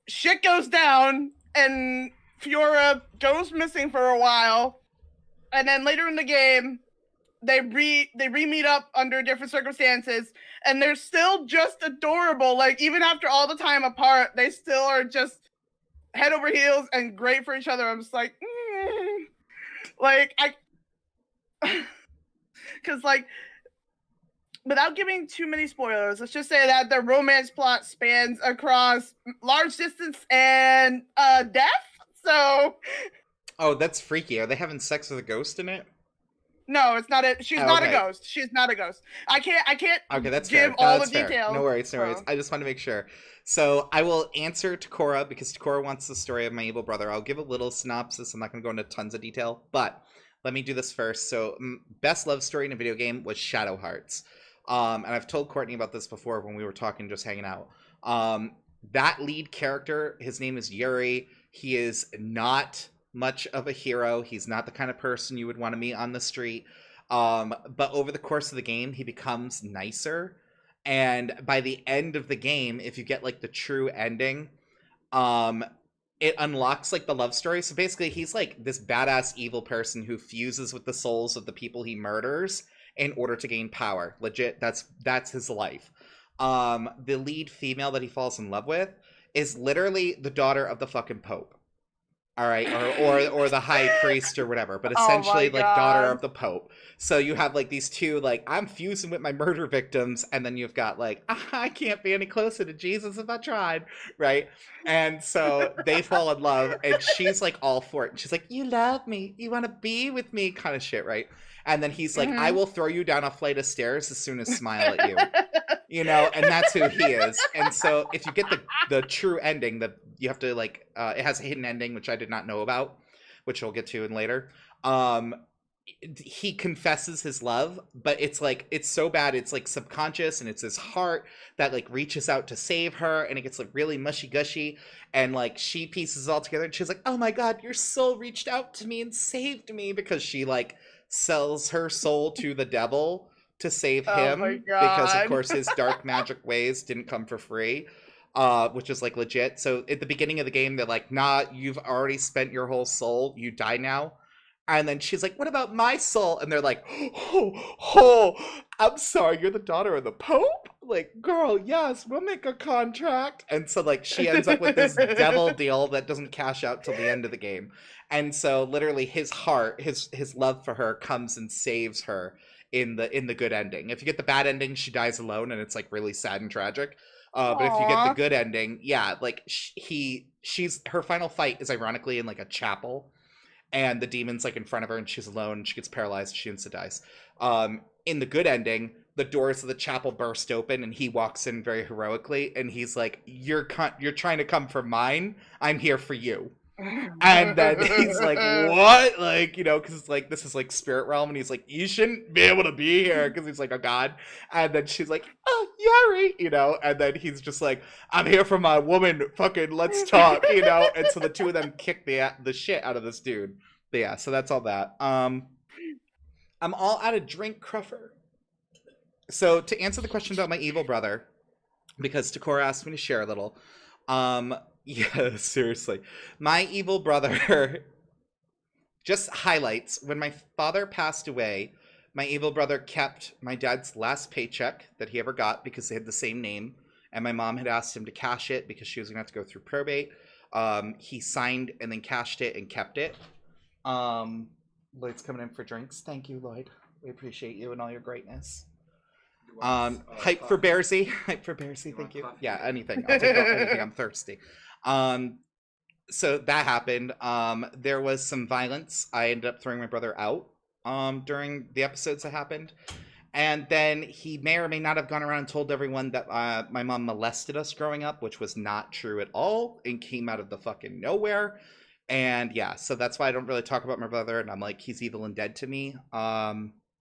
shit goes down, and Fiora goes missing for a while. And then later in the game, they re-meet up under different circumstances, and they're still just adorable. Like, even after all the time apart, they still are just head over heels and great for each other. I'm just like, like, because like, without giving too many spoilers, let's just say that their romance plot spans across large distance and death. So. Oh, that's freaky. Are they having sex with a ghost in it? No, it's not it. She's not a ghost. She's not a ghost. I can't. Okay, that's give fair. all that's the fair. details. No worries. I just want to make sure. So I will answer Takora because Takora wants the story of my evil brother. I'll give a little synopsis. I'm not going to go into tons of detail, but let me do this first. So best love story in a video game was Shadow Hearts. And I've told Courtney about this before when we were talking, just hanging out. That lead character, his name is Yuri. He is not much of a hero. He's not the kind of person you would want to meet on the street. But over the course of the game, he becomes nicer. And by the end of the game, if you get like the true ending, it unlocks like the love story. So basically, he's like this badass evil person who fuses with the souls of the people he murders in order to gain power. Legit, that's his life. The lead female that he falls in love with is literally the daughter of the fucking Pope. All right, or the high priest or whatever, but essentially like daughter of the Pope. So you have like these two, like, I'm fusing with my murder victims, and then you've got like, I can't be any closer to Jesus if I tried, right? And so they fall in love, and she's like all for it. And she's like, you love me, you want to be with me, kind of shit, right? And then he's like, I will throw you down a flight of stairs as soon as smile at you. You know, and that's who he is. And so if you get the true ending, you have to like it has a hidden ending, which I did not know about, which we'll get to in later. He confesses his love, but it's like, it's so bad, it's like subconscious, and it's his heart that like reaches out to save her, and it gets like really mushy gushy, and like she pieces it all together, and she's like, oh my god, your soul reached out to me and saved me, because she like sells her soul to the devil to save him, because of course his dark magic ways didn't come for free, which is like legit. So at the beginning of the game, they're like, nah, you've already spent your whole soul, you die now. And then she's like, what about my soul? And they're like, I'm sorry, you're the daughter of the Pope? Like, girl, yes, we'll make a contract. And so like she ends up with this devil deal that doesn't cash out till the end of the game. And so literally his heart, his love for her comes and saves her in the good ending. If you get the bad ending, she dies alone, and it's like really sad and tragic. But if you get the Aw. good ending, yeah, like she's her final fight is ironically in like a chapel, and the demon's like in front of her, and she's alone. She gets paralyzed. She insta dies. In the good ending, the doors of the chapel burst open, and he walks in very heroically, and he's like, you're trying to come for mine. I'm here for you." And then he's like, "What?" Like, because it's like this is like spirit realm, and he's like, "You shouldn't be able to be here," because he's like a god. And then she's like, "Oh, Yuri," and then he's just like, "I'm here for my woman. Fucking let's talk." And so the two of them kick the shit out of this dude. But yeah, so that's all that. I'm all out of drink cruffer. So to answer the question about my evil brother, because Takora asked me to share a little. Yeah, seriously. My evil brother just highlights when my father passed away, my evil brother kept my dad's last paycheck that he ever got because they had the same name, and my mom had asked him to cash it because she was going to have to go through probate. He signed and then cashed it and kept it. Lloyd's coming in for drinks. Thank you, Lloyd. We appreciate you and all your greatness. Hype for Bearsy. Hype for Bearsy. Thank you. Yeah, anything. I'll take anything. I'm thirsty. So that happened. There was some violence. I ended up throwing my brother out during the episodes that happened. And then he may or may not have gone around and told everyone that my mom molested us growing up, which was not true at all and came out of the fucking nowhere. And yeah, so that's why I don't really talk about my brother. And I'm like, he's evil and dead to me.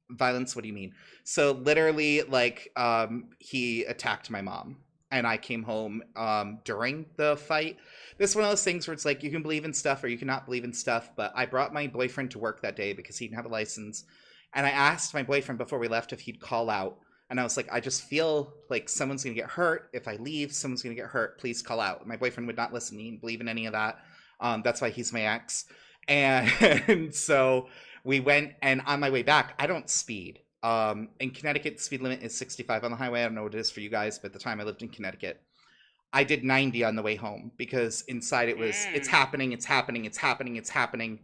Violence, what do you mean? So literally, like, he attacked my mom. And I came home during the fight. This is one of those things where it's like you can believe in stuff or you cannot believe in stuff. But I brought my boyfriend to work that day because he didn't have a license. And I asked my boyfriend before we left if he'd call out. And I was like, I just feel like someone's going to get hurt. If I leave, someone's going to get hurt. Please call out. My boyfriend would not listen. He didn't believe in any of that. That's why he's my ex. And so we went, and on my way back, I don't speed. In Connecticut, the speed limit is 65 on the highway. I don't know what it is for you guys, but at the time I lived in Connecticut, I did 90 on the way home because inside it was, it's happening, it's happening, it's happening, it's happening.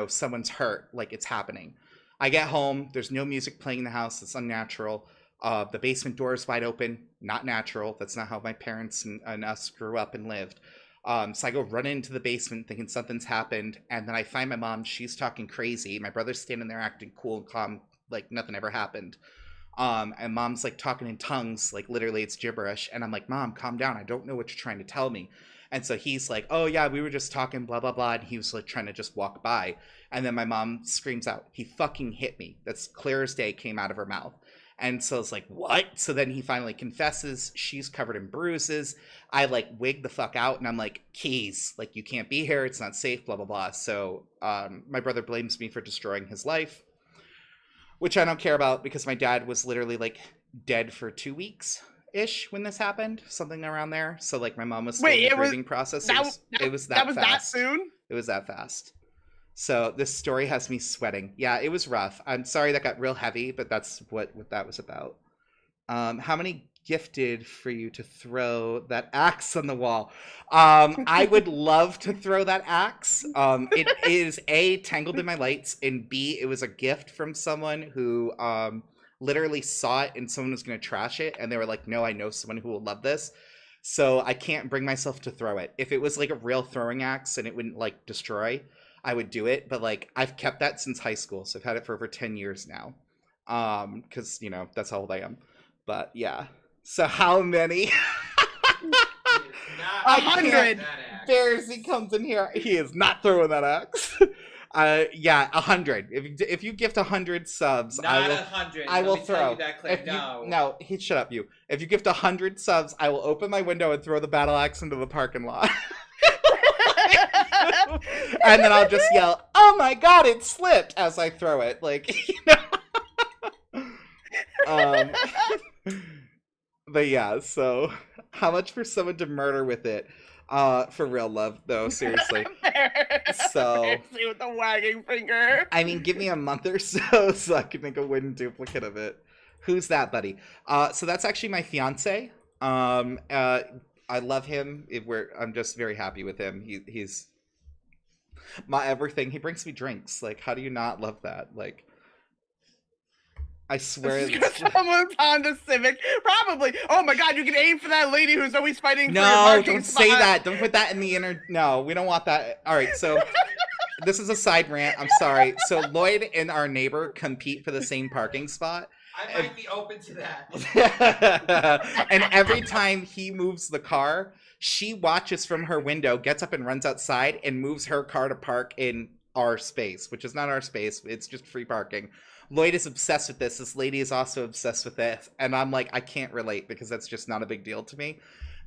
Someone's hurt, like it's happening. I get home, there's no music playing in the house. It's unnatural. The basement door is wide open. Not natural. That's not how my parents and us grew up and lived. So I go run into the basement thinking something's happened. And then I find my mom. She's talking crazy. My brother's standing there acting cool and calm, like nothing ever happened. And mom's like talking in tongues, like literally it's gibberish. And I'm like, Mom, calm down. I don't know what you're trying to tell me. And so he's like, oh yeah, we were just talking, blah, blah, blah. And he was like trying to just walk by. And then my mom screams out, he fucking hit me. That's clear as day, came out of her mouth. And so it's like, what? So then he finally confesses. She's covered in bruises. I like wig the fuck out and I'm like, Keys, like you can't be here. It's not safe, blah, blah, blah. So my brother blames me for destroying his life, which I don't care about because my dad was literally like dead for 2 weeks ish when this happened, something around there. So like my mom was still in the grieving process. It was that fast. That soon? It was that fast. So this story has me sweating. Yeah, it was rough. I'm sorry that got real heavy, but that's what that was about. How many gifted for you to throw that axe on the wall? I would love to throw that axe. It is A, tangled in my lights, and B, it was a gift from someone who literally saw it and someone was going to trash it, and they were like, no, I know someone who will love this. So I can't bring myself to throw it. If it was like a real throwing axe and it wouldn't like destroy, I would do it, but like I've kept that since high school, so I've had it for over 10 years now. Because that's how old I am. But yeah. So how many? 100. Bears, he comes in here. He is not throwing that axe. Yeah, 100. If you gift 100 subs, not 100. I will Let me throw. Tell you that, Clay. No, shut up, you. If you gift 100 subs, I will open my window and throw the battle axe into the parking lot. And then I'll just yell, oh my god, it slipped as I throw it. Like, but yeah, so how much for someone to murder with it? For real love, though, seriously. So with the wagging finger. I mean, give me a month or so I can make a wooden duplicate of it. Who's that, buddy? So that's actually my fiance. I love him. I'm just very happy with him. He's my everything. He brings me drinks. Like, how do you not love that? Like, I This swear is because someone's Honda Civic. Probably. Oh my god, you can aim for that lady who's always fighting for your No, parking don't spot. say that. Don't put that in the inner. No, we don't want that. All right, so this is a side rant. I'm sorry. So Lloyd and our neighbor compete for the same parking spot. I might be open to that. And every time he moves the car, she watches from her window, gets up and runs outside, and moves her car to park in our space, which is not our space. It's just free parking. Lloyd is obsessed with this. This lady is also obsessed with this. And I'm like, I can't relate because that's just not a big deal to me.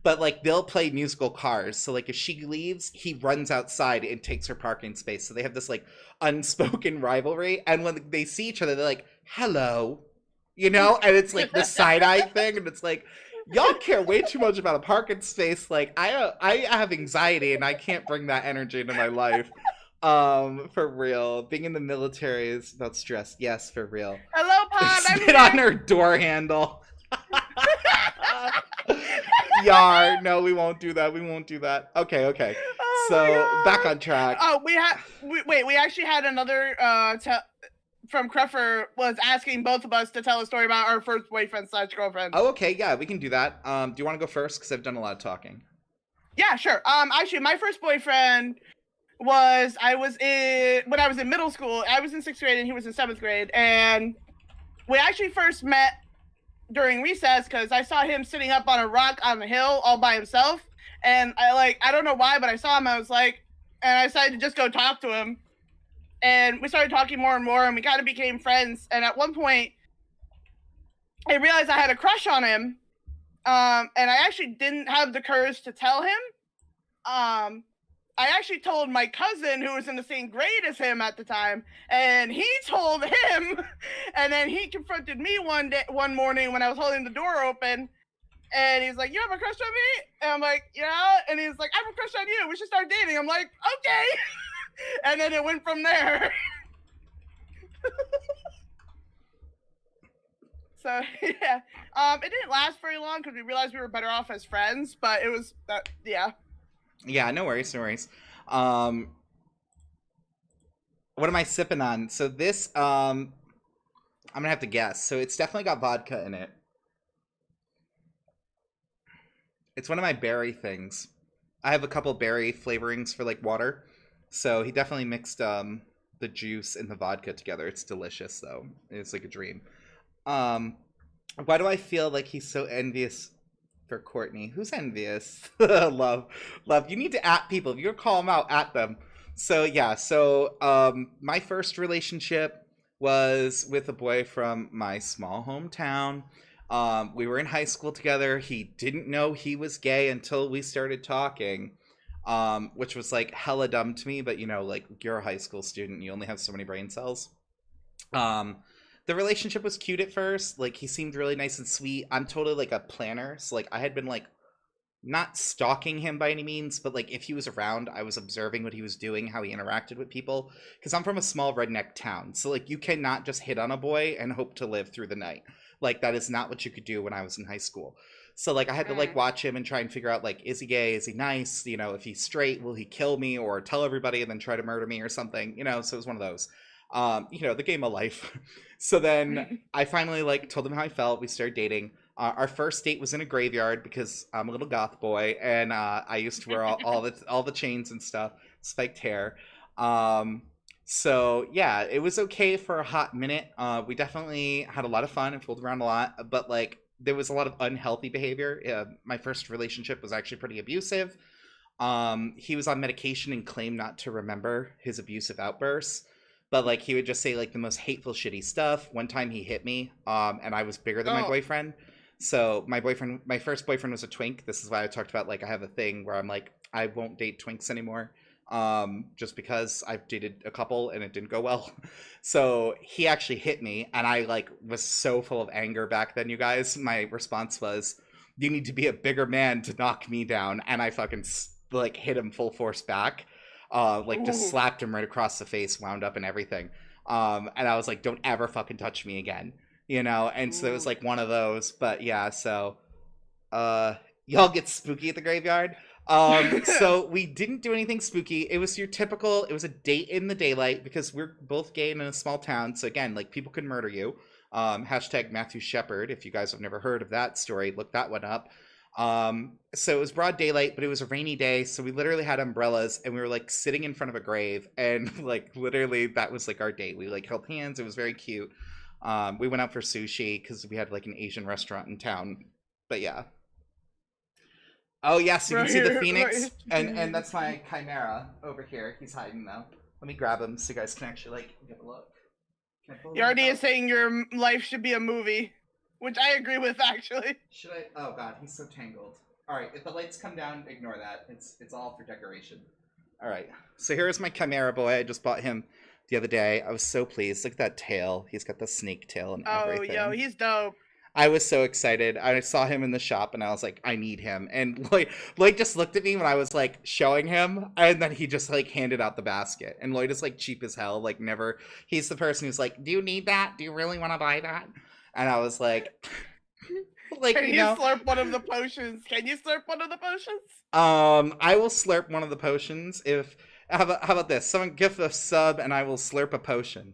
But like they'll play musical cars. So like if she leaves, he runs outside and takes her parking space. So they have this like unspoken rivalry. And when they see each other, they're like, hello. You know? And it's like the side-eye thing. And it's like, y'all care way too much about a parking space. Like I have anxiety and I can't bring that energy into my life. For real. Being in the military is about stress. Yes, for real. Hello, Pod. I'm Spit here. on her door handle. Yar, no, we won't do that. We won't do that. Okay. Oh my So God. back on track. Oh, we actually had another from Cruffer was asking both of us to tell a story about our first boyfriend / girlfriend. Oh, okay, yeah, we can do that. Do you want to go first? Because I've done a lot of talking. Yeah, sure. Actually, my first boyfriend was when I was in middle school. I was in 6th grade and he was in 7th grade, and we actually first met during recess because I saw him sitting up on a rock on the hill all by himself, and I don't know why, but I saw him. I was like, and I decided to just go talk to him, and we started talking more and more, and we kind of became friends. And at one point, I realized I had a crush on him, and I actually didn't have the courage to tell him. I actually told my cousin who was in the same grade as him at the time, and he told him, and then he confronted me one morning when I was holding the door open, and he's like, "You have a crush on me?" And I'm like, "Yeah," and he's like, "I have a crush on you. We should start dating." I'm like, "Okay," and then it went from there. So yeah, it didn't last very long because we realized we were better off as friends, but it was that, yeah. Yeah, no worries. What am I sipping on? So this, I'm gonna have to guess. So it's definitely got vodka in it. It's one of my berry things. I have a couple berry flavorings for like water. So he definitely mixed the juice and the vodka together. It's delicious though. It's like a dream. Why do I feel like he's so envious for Courtney? Who's envious? Love. You need to at people. If you're gonna call them out, at them. So yeah, my first relationship was with a boy from my small hometown. We were in high school together. He didn't know he was gay until we started talking, which was like hella dumb to me, but you know, like you're a high school student, you only have so many brain cells. The relationship was cute at first. Like he seemed really nice and sweet. I'm totally like a planner, so like I had been like not stalking him by any means, but like if he was around, I was observing what he was doing, how he interacted with people, because I'm from a small redneck town. So like you cannot just hit on a boy and hope to live through the night. Like that is not what you could do when I was in high school. So like I had to like watch him and try and figure out like, is he gay? Is he nice? You know, if he's straight, will he kill me or tell everybody and then try to murder me or something? You know, so it was one of those. You know, the game of life. So then I finally like told him how I felt. We started dating. Our first date was in a graveyard because I'm a little goth boy, and I used to wear all the chains and stuff, spiked hair. So yeah, it was okay for a hot minute. We definitely had a lot of fun and fooled around a lot, but like there was a lot of unhealthy behavior. My first relationship was actually pretty abusive. He was on medication and claimed not to remember his abusive outbursts. But like he would just say like the most hateful, shitty stuff. One time he hit me, and I was bigger than my boyfriend. So my first boyfriend was a twink. This is why I talked about like I have a thing where I'm like I won't date twinks anymore, just because I've dated a couple and it didn't go well. So he actually hit me, and I like was so full of anger back then. You guys, my response was, "You need to be a bigger man to knock me down," and I fucking like hit him full force back. Like just slapped him right across the face, wound up and everything. And I was like, don't ever fucking touch me again, you know? And so it was like one of those, but yeah, so, y'all get spooky at the graveyard. So we didn't do anything spooky. It was it was a date in the daylight because we're both gay in a small town. So again, like people could murder you. Hashtag Matthew Shepard. If you guys have never heard of that story, look that one up. So it was broad daylight, but it was a rainy day, so we literally had umbrellas, and we were like sitting in front of a grave, and like literally that was like our date. We like held hands. It was very cute. We went out for sushi because we had like an Asian restaurant in town. But yeah. Oh yes, you can see the phoenix, and that's my chimera over here. He's hiding though. Let me grab him so you guys can actually like get a look. Yardi is saying your life should be a movie, which I agree with actually. Should I? Oh god, he's so tangled. All right, if the lights come down, ignore that. It's all for decoration. All right, so here's my chimera boy. I just bought him the other day. I was so pleased. Look at that tail. He's got the snake tail and everything. Oh, yo, he's dope. I was so excited. I saw him in the shop and I was like, I need him. And Lloyd just looked at me when I was like showing him, and then he just like handed out the basket. And Lloyd is like cheap as hell, like never. He's the person who's like, do you need that? Do you really want to buy that? And I was like, Can you slurp one of the potions? Can you slurp one of the potions? I will slurp one of the potions if. How about this? Someone give a sub and I will slurp a potion.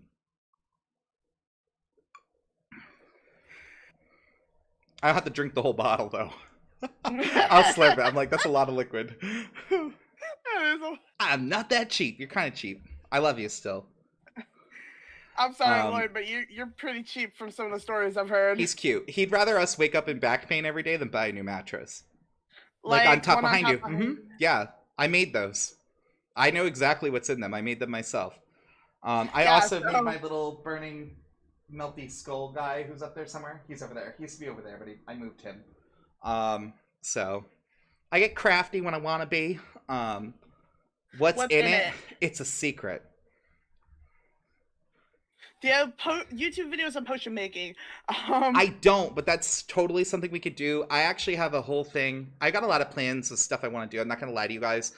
I have to drink the whole bottle though. I'll slurp it. I'm like, that's a lot of liquid. I'm not that cheap. You're kind of cheap. I love you still. I'm sorry, Lloyd, but you're pretty cheap from some of the stories I've heard. He's cute. He'd rather us wake up in back pain every day than buy a new mattress. Like on top behind you. Mm-hmm. Yeah, I made those. I know exactly what's in them. I made them myself. I also made my little burning melty skull guy who's up there somewhere. He's over there. He used to be over there, but I moved him. So I get crafty when I want to be. What's in it? It's a secret. Do you have YouTube videos on potion making? I don't, but that's totally something we could do. I actually have a whole thing. I got a lot of plans of stuff I want to do. I'm not going to lie to you guys.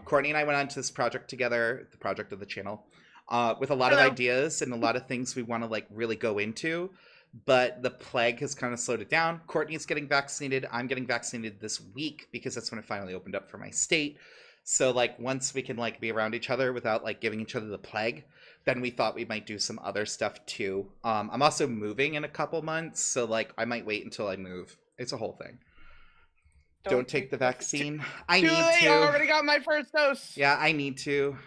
Courtney and I went on to this project together, the project of the channel, with a lot of ideas and a lot of things we want to like really go into. But the plague has kind of slowed it down. Courtney's getting vaccinated. I'm getting vaccinated this week because that's when it finally opened up for my state. So like once we can like be around each other without like giving each other the plague, then we thought we might do some other stuff too. I'm also moving in a couple months, so like I might wait until I move. It's a whole thing. Don't take the vaccine. I need to. I already got my first dose. Yeah, I need to.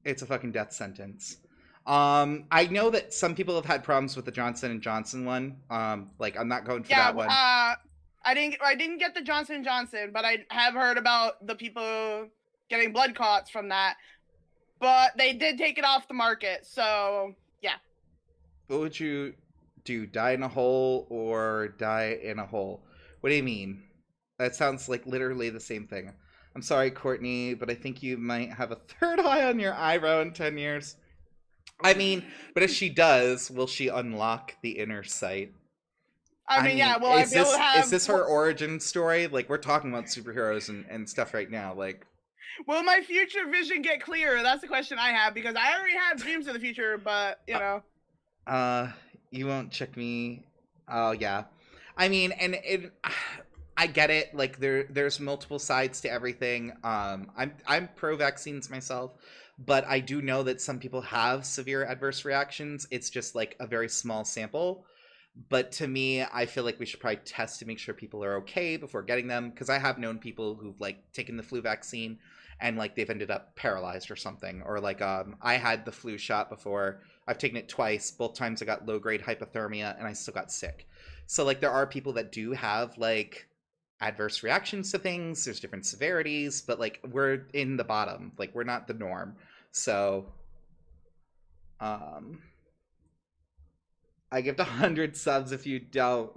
It's a fucking death sentence. I know that some people have had problems with the Johnson & Johnson one. Like I'm not going for that one. I didn't get the Johnson & Johnson, but I have heard about the people getting blood clots from that. But they did take it off the market, so yeah. What would you do? Die in a hole or die in a hole? What do you mean? That sounds like literally the same thing. I'm sorry, Courtney, but I think you might have a third eye on your eyebrow in 10 years. I mean, but if she does, will she unlock the inner sight? I mean, yeah, will I be able to have... Is this her origin story? Like, we're talking about superheroes and stuff right now, like... Will my future vision get clearer? That's the question I have, because I already have dreams of the future, but, you know. You won't check me... Oh, yeah. I mean, and I get it. Like, there's multiple sides to everything. I'm pro-vaccines myself, but I do know that some people have severe adverse reactions. It's just, like, a very small sample. But to me, I feel like we should probably test to make sure people are okay before getting them, because I have known people who've, like, taken the flu vaccine and like they've ended up paralyzed or something, or like I had the flu shot before. I've taken it twice. Both times I got low grade hypothermia and I still got sick. So like there are people that do have like adverse reactions to things. There's different severities, but like we're in the bottom. Like we're not the norm. So I give 100 subs if you don't.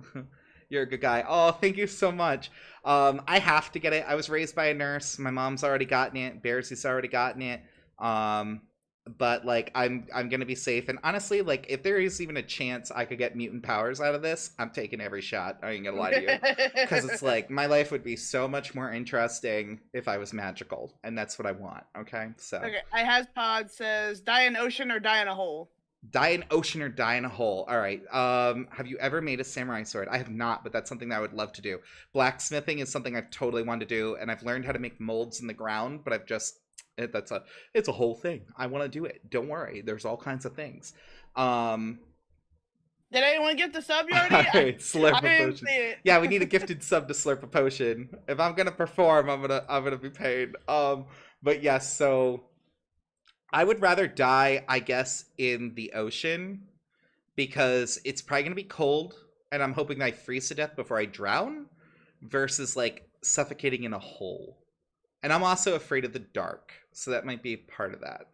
You're a good guy. Oh, thank you so much. I have to get it. I was raised by a nurse. My mom's already gotten it. Bearsy's already gotten it. But like I'm gonna be safe. And honestly, like if there is even a chance I could get mutant powers out of this, I'm taking every shot. I ain't gonna lie to you, because it's like my life would be so much more interesting if I was magical, and that's what I want. Okay, so okay. I has pod says die in ocean or die in a hole. Die in ocean or die in a hole. All right. Have you ever made a samurai sword? I have not, but that's something that I would love to do. Blacksmithing is something I've totally wanted to do, and I've learned how to make molds in the ground, but I've just it's a whole thing. I want to do it. Don't worry. There's all kinds of things. The Did anyone get the sub, Yardy? Alright, slurp I a didn't potion. see it. Yeah, we need a gifted sub to slurp a potion. If I'm gonna perform, I'm gonna be paid. But yes, so I would rather die, I guess, in the ocean because it's probably gonna be cold, and I'm hoping that I freeze to death before I drown, versus like suffocating in a hole. And I'm also afraid of the dark, so that might be part of that.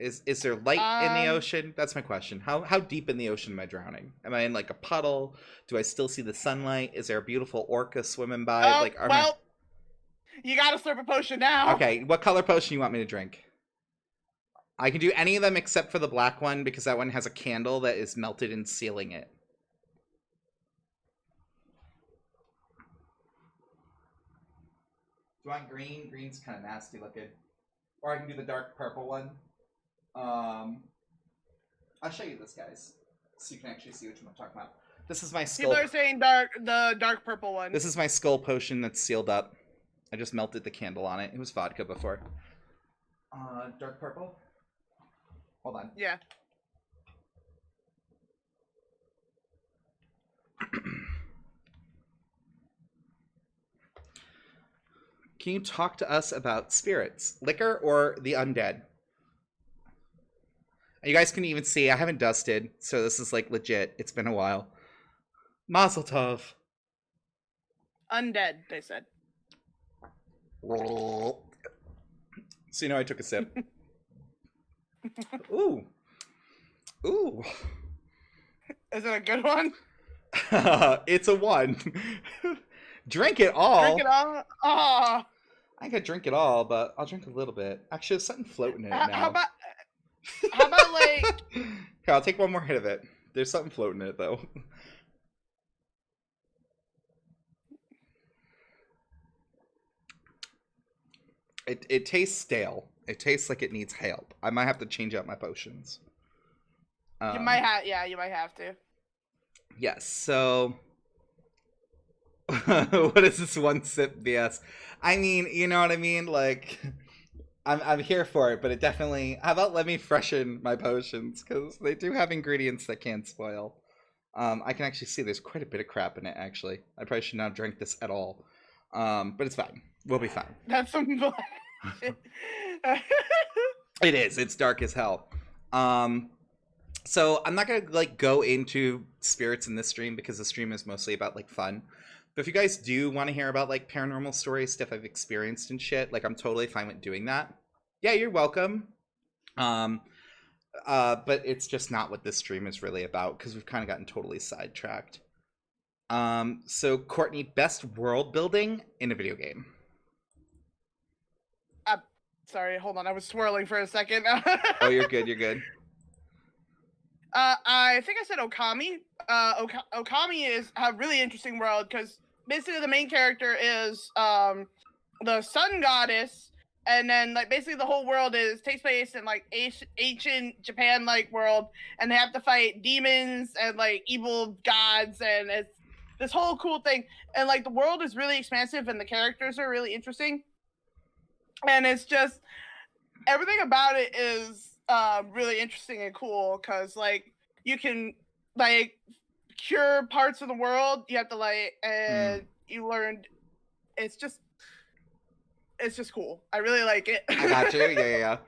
Is there light in the ocean? That's my question. How deep in the ocean am I drowning? Am I in like a puddle? Do I still see the sunlight? Is there a beautiful orca swimming by? Oh, Like, well, you gotta slurp a potion now. Okay, what color potion you want me to drink? I can do any of them except for the black one because that one has a candle that is melted and sealing it. Do you want green? Green's kind of nasty looking. Or I can do the dark purple one. I'll show you this, guys, so you can actually see what I'm talking about. This is my skull. People are saying the dark purple one. This is my skull potion that's sealed up. I just melted the candle on it. It was vodka before. Dark purple. Hold on. Yeah. Can you talk to us about spirits, liquor, or the undead? You guys can even see I haven't dusted, so this is like legit. It's been a while. Mazel tov. Undead, they said. So you know I took a sip. Ooh. Ooh. Is it a good one? It's a 1. Drink it all. Drink it all? Oh. I could drink it all, but I'll drink a little bit. Actually, there's something floating in it now. How about like... Here, I'll take one more hit of it. There's something floating in it, though. It tastes stale. It tastes like it needs help. I might have to change out my potions. You might have... Yeah, you might have to. Yes, so... What is this one sip BS? I mean, you know what I mean? Like... I'm here for it, but it definitely... How about let me freshen my potions? Because they do have ingredients that can spoil. I can actually see there's quite a bit of crap in it, actually. I probably should not drink this at all. But it's fine. We'll be fine. That's some black shit. It is. It's dark as hell. So I'm not going to, like, go into spirits in this stream because the stream is mostly about, like, fun. But if you guys do want to hear about, like, paranormal stories, stuff I've experienced and shit, like, I'm totally fine with doing that. Yeah, you're welcome. But it's just not what this stream is really about because we've kind of gotten totally sidetracked. So, Courtney, best world building in a video game. Sorry, hold on. I was swirling for a second. Oh, you're good. You're good. I think I said Okami. Okami is a really interesting world because basically the main character is the sun goddess, and then like basically the whole world takes place in like ancient Japan like world, and they have to fight demons and like evil gods, and it's this whole cool thing. And like the world is really expansive, and the characters are really interesting, and it's just everything about it is really interesting and cool because like you can like cure parts of the world. You have to like and you learned. It's just cool. I really like it. I got you. Yeah.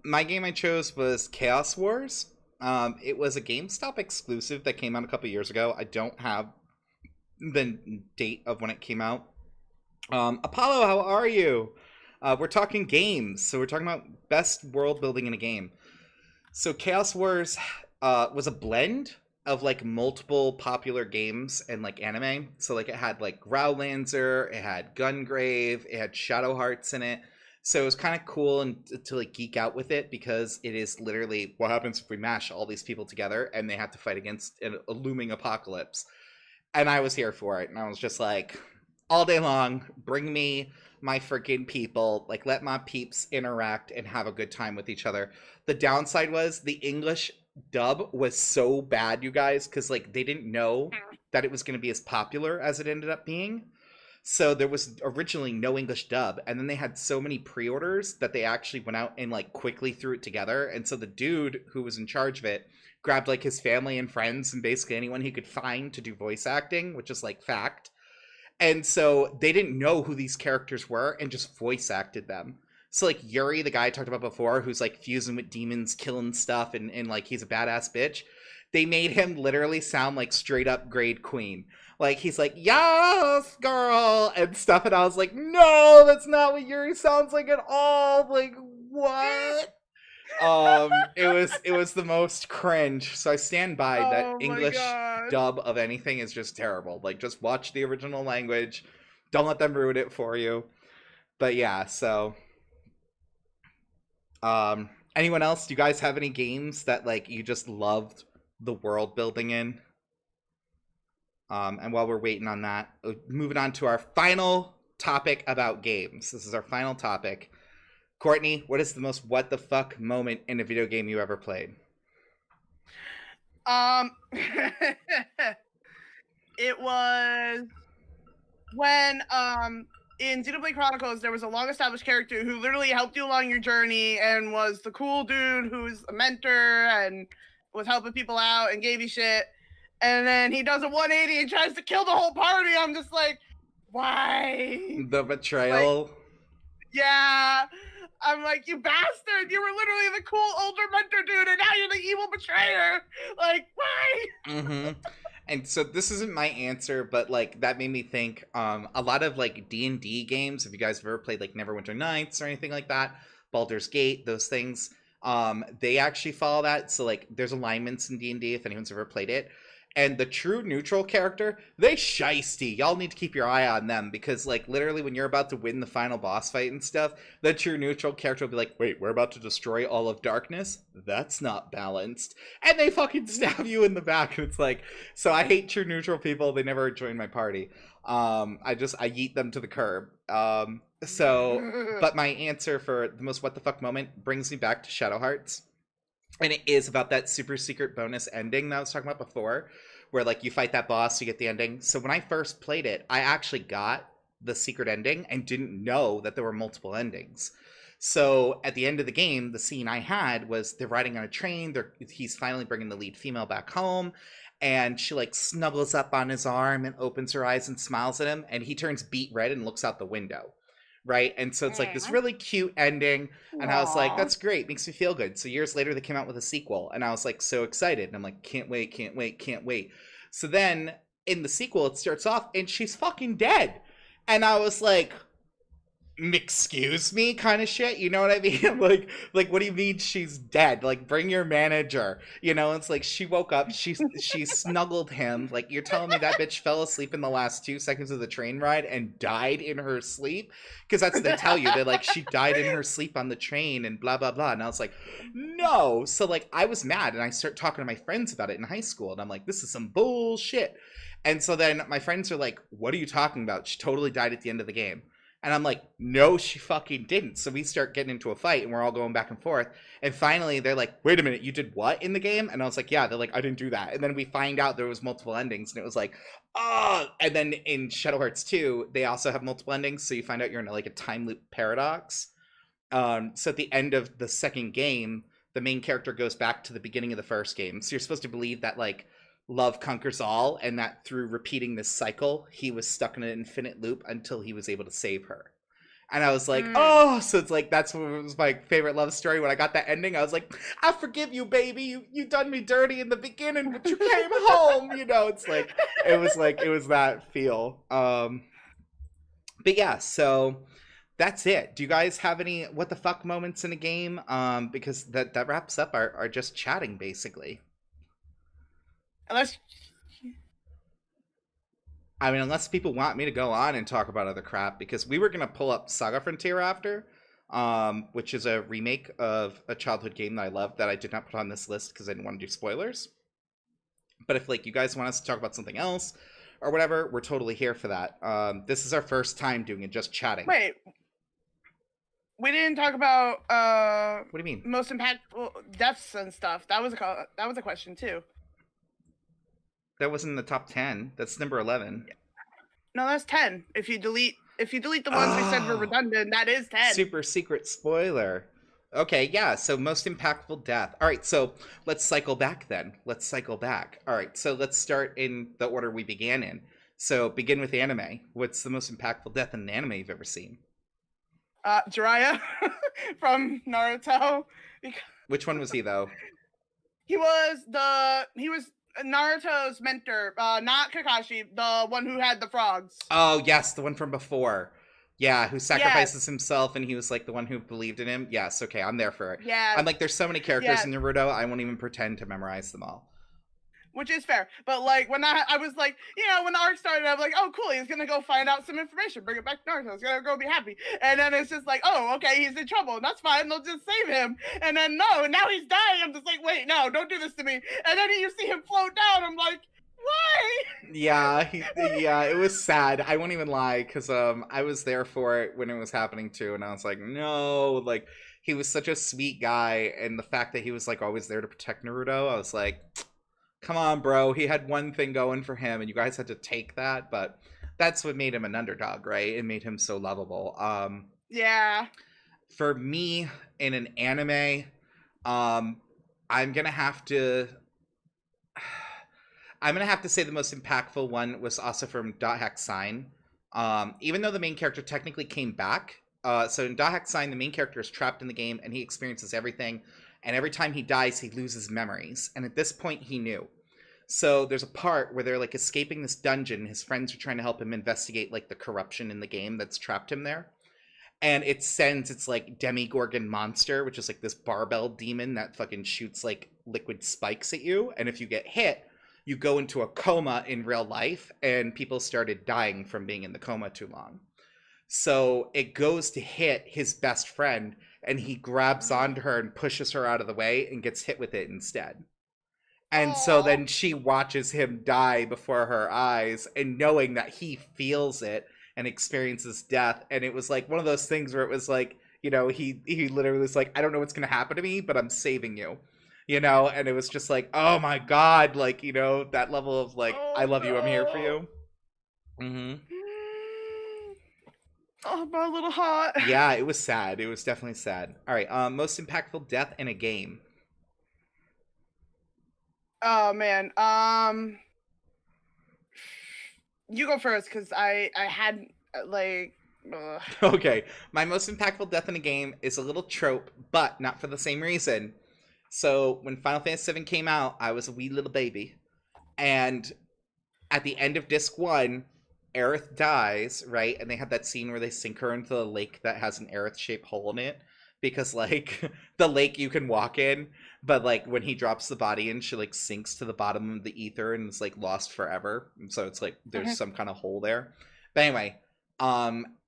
My game I chose was Chaos Wars. It was a GameStop exclusive that came out a couple years ago. I don't have the date of when it came out. Apollo, how are you? We're talking games, so we're talking about best world building in a game. So Chaos Wars was a blend of like multiple popular games and like anime. So like it had like Growlancer, it had Gungrave, it had Shadow Hearts in it. So it was kind of cool and to like geek out with it because it is literally what happens if we mash all these people together and they have to fight against a looming apocalypse. And I was here for it, and I was just like, all day long, bring me my freaking people, like let my peeps interact and have a good time with each other. The downside was the English dub was so bad, you guys, because like they didn't know that it was going to be as popular as it ended up being. So there was originally no English dub, and then they had so many pre-orders that they actually went out and like quickly threw it together. And so the dude who was in charge of it grabbed like his family and friends and basically anyone he could find to do voice acting, which is like fact. And so they didn't know who these characters were and just voice acted them. So like Yuri, the guy I talked about before, who's like fusing with demons, killing stuff, and like he's a badass bitch. They made him literally sound like straight up grade queen. Like he's like, yes, girl, and stuff. And I was like, no, that's not what Yuri sounds like at all. Like, what? It was the most cringe. So I stand by that Oh my English god. dub of anything is just terrible. Like just watch the original language. Don't let them ruin it for you. But yeah, so anyone else? Do you guys have any games that like you just loved the world building in? And while we're waiting on that, moving on to our final topic about games. This is our final topic. Courtney, what is the most what the fuck moment in a video game you ever played? It was when in Xenoblade Chronicles there was a long established character who literally helped you along your journey and was the cool dude who's a mentor and was helping people out and gave you shit. And then he does a 180 and tries to kill the whole party. I'm just like, why? The betrayal. Like, yeah. I'm like, you bastard! You were literally the cool older mentor dude, and now you're the evil betrayer. Like, why? Mm-hmm. And so this isn't my answer, but like that made me think. A lot of like D&D games. If you guys have ever played like Neverwinter Nights or anything like that, Baldur's Gate, those things, they actually follow that. So like, there's alignments in D&D if anyone's ever played it. And the true neutral character, they shisty. Y'all need to keep your eye on them because, like, literally when you're about to win the final boss fight and stuff, the true neutral character will be like, wait, we're about to destroy all of darkness? That's not balanced. And they fucking stab you in the back. And it's like, so I hate true neutral people. They never join my party. I yeet them to the curb. But my answer for the most what the fuck moment brings me back to Shadow Hearts. And it is about that super secret bonus ending that I was talking about before, where like you fight that boss, you get the ending. So when I first played it, I actually got the secret ending and didn't know that there were multiple endings. So at the end of the game, the scene I had was they're riding on a train. He's finally bringing the lead female back home, and she like snuggles up on his arm and opens her eyes and smiles at him, and he turns beet red and looks out the window. Right. And so it's like this really cute ending. And I was like, that's great. Makes me feel good. So years later, they came out with a sequel. And I was like, so excited. And I'm like, can't wait, can't wait, can't wait. So then in the sequel, it starts off and she's fucking dead. And I was like, excuse me kind of shit, you know what I mean? like what do you mean she's dead? Like bring your manager, you know? It's like she woke up, she snuggled him. Like you're telling me that bitch fell asleep in the last 2 seconds of the train ride and died in her sleep? Because that's what they tell you. They're like, she died in her sleep on the train and blah blah blah. And I was like, no. So like I was mad and I start talking to my friends about it in high school and I'm like, this is some bullshit. And so then my friends are like, what are you talking about? She totally died at the end of the game. And I'm like, no, she fucking didn't. So we start getting into a fight and we're all going back and forth. And finally they're like, wait a minute, you did what in the game? And I was like, yeah. They're like, I didn't do that. And then we find out there was multiple endings and it was like, oh. And then in Shadow Hearts 2, they also have multiple endings. So you find out you're in like a time loop paradox. So at the end of the second game, the main character goes back to the beginning of the first game. So you're supposed to believe that like love conquers all, and that through repeating this cycle, he was stuck in an infinite loop until he was able to save her. And I was like, oh, so it's like, that's what was my favorite love story. When I got that ending, I was like, I forgive you, baby. You done me dirty in the beginning, but you came home. You know, it's like, it was that feel. But yeah, so that's it. Do you guys have any what the fuck moments in a game? Because that wraps up our just chatting, basically. Unless people want me to go on and talk about other crap, because we were going to pull up Saga Frontier after, which is a remake of a childhood game that I loved that I did not put on this list because I didn't want to do spoilers. But if like you guys want us to talk about something else or whatever, we're totally here for that. This is our first time doing it, just chatting. Wait. We didn't talk about what do you mean? Most impactful deaths and stuff. That was a question too. That wasn't in the top 10. That's number 11. No, that's 10. If you delete the ones we said were Oh, redundant, that is 10. super secret spoiler. Okay, yeah, so most impactful death. All right, so let's cycle back then. Let's cycle back. All right, so let's start in the order we began in. So begin with anime. What's the most impactful death in an anime you've ever seen? Jiraiya from Naruto. Which one was he though? He was Naruto's mentor, not Kakashi, the one who had the frogs. Oh, yes, the one from before. Yeah, who Yes, sacrifices himself and he was like the one who believed in him. Yes, okay, I'm there for it. I'm yes, like, there's so many characters yes. in Naruto, I won't even pretend to memorize them all. Which is fair. But like when I was like, when the arc started, I'm like, oh cool, he's gonna go find out some information, bring it back to Naruto. He's gonna go be happy. And then it's just like, oh, okay, he's in trouble. That's fine, they'll just save him. And then no, and now he's dying. I'm just like, wait, no, don't do this to me. And then you see him float down. I'm like, why? Yeah, yeah, it was sad. I won't even lie, because I was there for it when it was happening too, and I was like, no, like he was such a sweet guy, and the fact that he was like always there to protect Naruto, I was like, come on, bro. He had one thing going for him, and you guys had to take that. But that's what made him an underdog, right? It made him so lovable. Yeah. For me, in an anime, um, I'm gonna have to. I'm gonna have to say the most impactful one was also from Dot Hack Sign. Even though the main character technically came back, so in Dot Hack Sign, the main character is trapped in the game and he experiences everything. And every time he dies, he loses memories. And at this point, he knew. So there's a part where they're like escaping this dungeon. His friends are trying to help him investigate like the corruption in the game that's trapped him there. And it sends its like Demigorgon monster, which is like this barbell demon that fucking shoots like liquid spikes at you. And if you get hit, you go into a coma in real life. And people started dying from being in the coma too long. So it goes to hit his best friend, and he grabs onto her and pushes her out of the way and gets hit with it instead. And so Oh. then she watches him die before her eyes, and knowing that he feels it and experiences death. And it was like one of those things where it was like, he literally was like, I don't know what's going to happen to me, but I'm saving you. And it was just like, oh my God, like, that level of like, I Oh love you, I'm here for no. you. Hmm. Oh, my little heart. Yeah, it was sad. It was definitely sad. All right, most impactful death in a game. Oh man. You go first because I had like. Ugh. Okay, my most impactful death in a game is a little trope, but not for the same reason. So when Final Fantasy VII came out, I was a wee little baby, and at the end of disc one, Aerith dies, right? And they have that scene where they sink her into the lake that has an Aerith-shaped hole in it. Because, like, the lake you can walk in, but, like, when he drops the body in, she, like, sinks to the bottom of the ether and is, like, lost forever. And so it's, like, there's some kind of hole there. But anyway,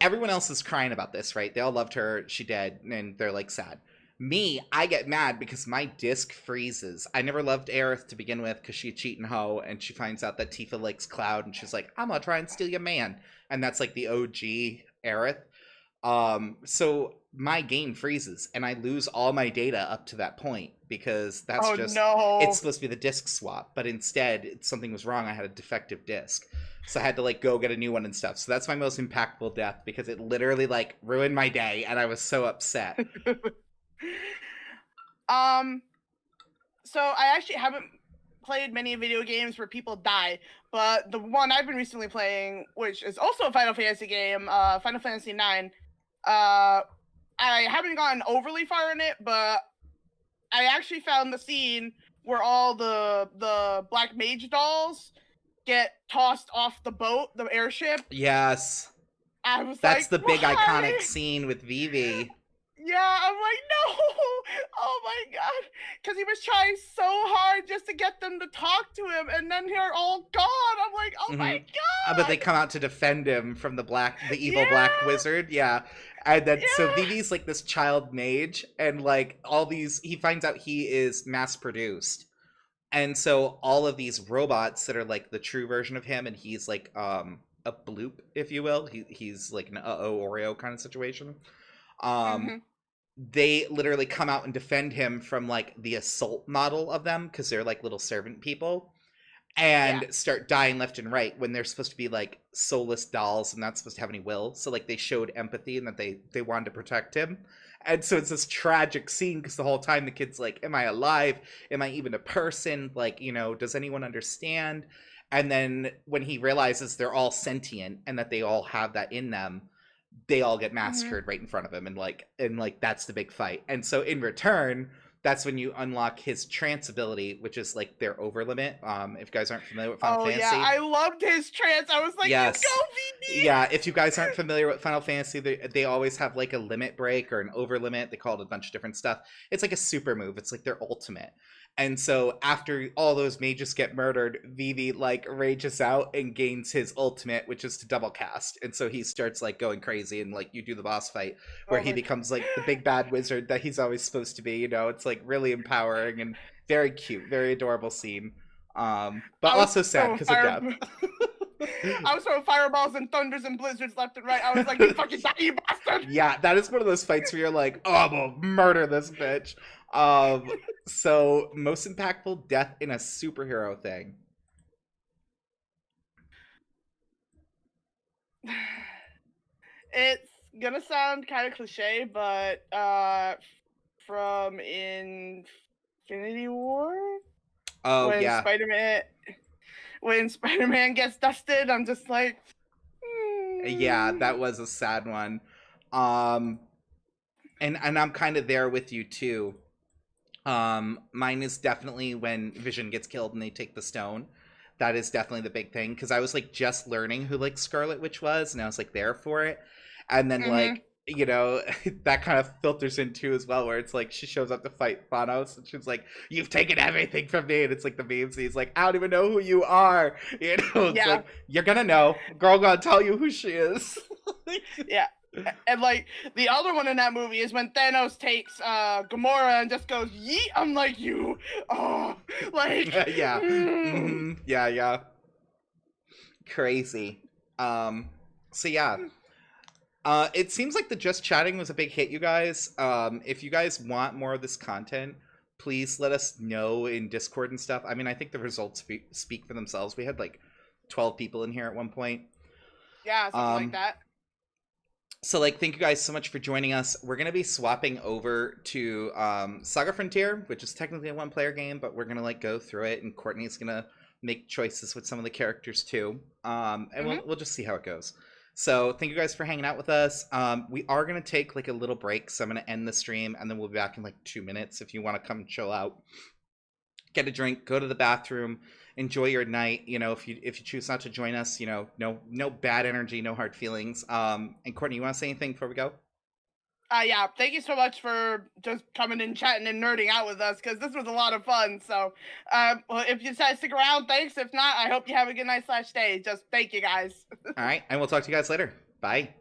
everyone else is crying about this, right? They all loved her, she dead, and they're, like, sad. Me, I get mad because my disc freezes. I never loved Aerith to begin with because she a cheating hoe, and she finds out that Tifa likes Cloud, and she's like, I'm gonna try and steal your man. And that's like the OG Aerith. So my game freezes and I lose all my data up to that point because that's Oh just no. it's supposed to be the disk swap, but instead something was wrong. I had a defective disk. So I had to like go get a new one and stuff. So that's my most impactful death because it literally like ruined my day and I was so upset. So I actually haven't played many video games where people die, but the one I've been recently playing, which is also a Final Fantasy game, Final Fantasy 9. I haven't gotten overly far in it, but I actually found the scene where all the black mage dolls get tossed off the boat, the airship. Yes. I was That's like, the big why? iconic scene with Vivi. Yeah, I'm like, no. Oh my god, because he was trying so hard just to get them to talk to him, and then they're all gone. I'm like, oh my god. But they come out to defend him from the evil black Yeah. wizard. Yeah. And then so Yeah. Vivi's like this child mage, and like all these, he finds out he is mass produced, and so all of these robots that are like the true version of him, and he's like a bloop, if you will. He's like an Oreo kind of situation. Um, Mm-hmm. they literally come out and defend him from like the assault model of them because they're like little servant people. and Yeah. start dying left and right when they're supposed to be like soulless dolls and not supposed to have any will. So like they showed empathy and that they wanted to protect him. And so it's this tragic scene because the whole time the kid's like, am I alive? Am I even a person? Like, you know, does anyone understand? And then when he realizes they're all sentient and that they all have that in them, they all get massacred right in front of him, and like that's the big fight. And so in return, that's when you unlock his trance ability, which is like their over limit. If you guys aren't familiar with Final Oh Fantasy, yeah, I loved his trance. I was like, yes, you go, VB. yeah. If you guys aren't familiar with Final Fantasy, they always have like a limit break or an over limit. They call it a bunch of different stuff. It's like a super move. It's like their ultimate. And so after all those mages get murdered, Vivi like rages out and gains his ultimate, which is to double cast. And so he starts like going crazy, and like you do the boss fight where Oh he my becomes like the big bad wizard that he's always supposed to be. You know, it's like really empowering and very cute, very adorable scene. But I was also sad throwing because of death. I was throwing fireballs and thunders and blizzards left and right. I was like, you fucking die, you bastard! Yeah, that is one of those fights where you're like, oh, I'm gonna murder this bitch. So most impactful death in a superhero thing. It's gonna sound kind of cliche, but from Infinity War, Oh when yeah, Spider-Man gets dusted, I'm just like, yeah, that was a sad one. Um, and I'm kind of there with you too. Mine is definitely when Vision gets killed and they take the stone. That is definitely the big thing because I was like just learning who like Scarlet Witch was, and I was like there for it. And then like you know that kind of filters in too as well, where it's like she shows up to fight Thanos and she's like, "You've taken everything from me," and it's like the meme scene. He's like, "I don't even know who you are." You know, it's Yeah. like you're gonna know. Girl, gonna tell you who she is. Yeah. And like the other one in that movie is when Thanos takes Gamora and just goes yeet. I'm like, you, oh, like Yeah. Yeah, yeah. Crazy. So yeah. It seems like the Just Chatting was a big hit, you guys. If you guys want more of this content, please let us know in Discord and stuff. I mean, I think the results speak for themselves. We had like 12 people in here at one point. Yeah, something like that. So like thank you guys so much for joining us. We're gonna be swapping over to Saga Frontier, which is technically a one-player game, but we're gonna like go through it, and Courtney's gonna make choices with some of the characters too. And we'll just see how it goes. So thank you guys for hanging out with us. We are gonna take like a little break, so I'm gonna end the stream and then we'll be back in like 2 minutes if you want to come chill out, get a drink, go to the bathroom, enjoy your night. You know, if you choose not to join us, you know, no bad energy, no hard feelings. And Courtney, you want to say anything before we go? Yeah, thank you so much for just coming and chatting and nerding out with us, because this was a lot of fun. So, well, if you decide to stick around, thanks. If not, I hope you have a good night / day. Just thank you guys. All right, and we'll talk to you guys later. Bye.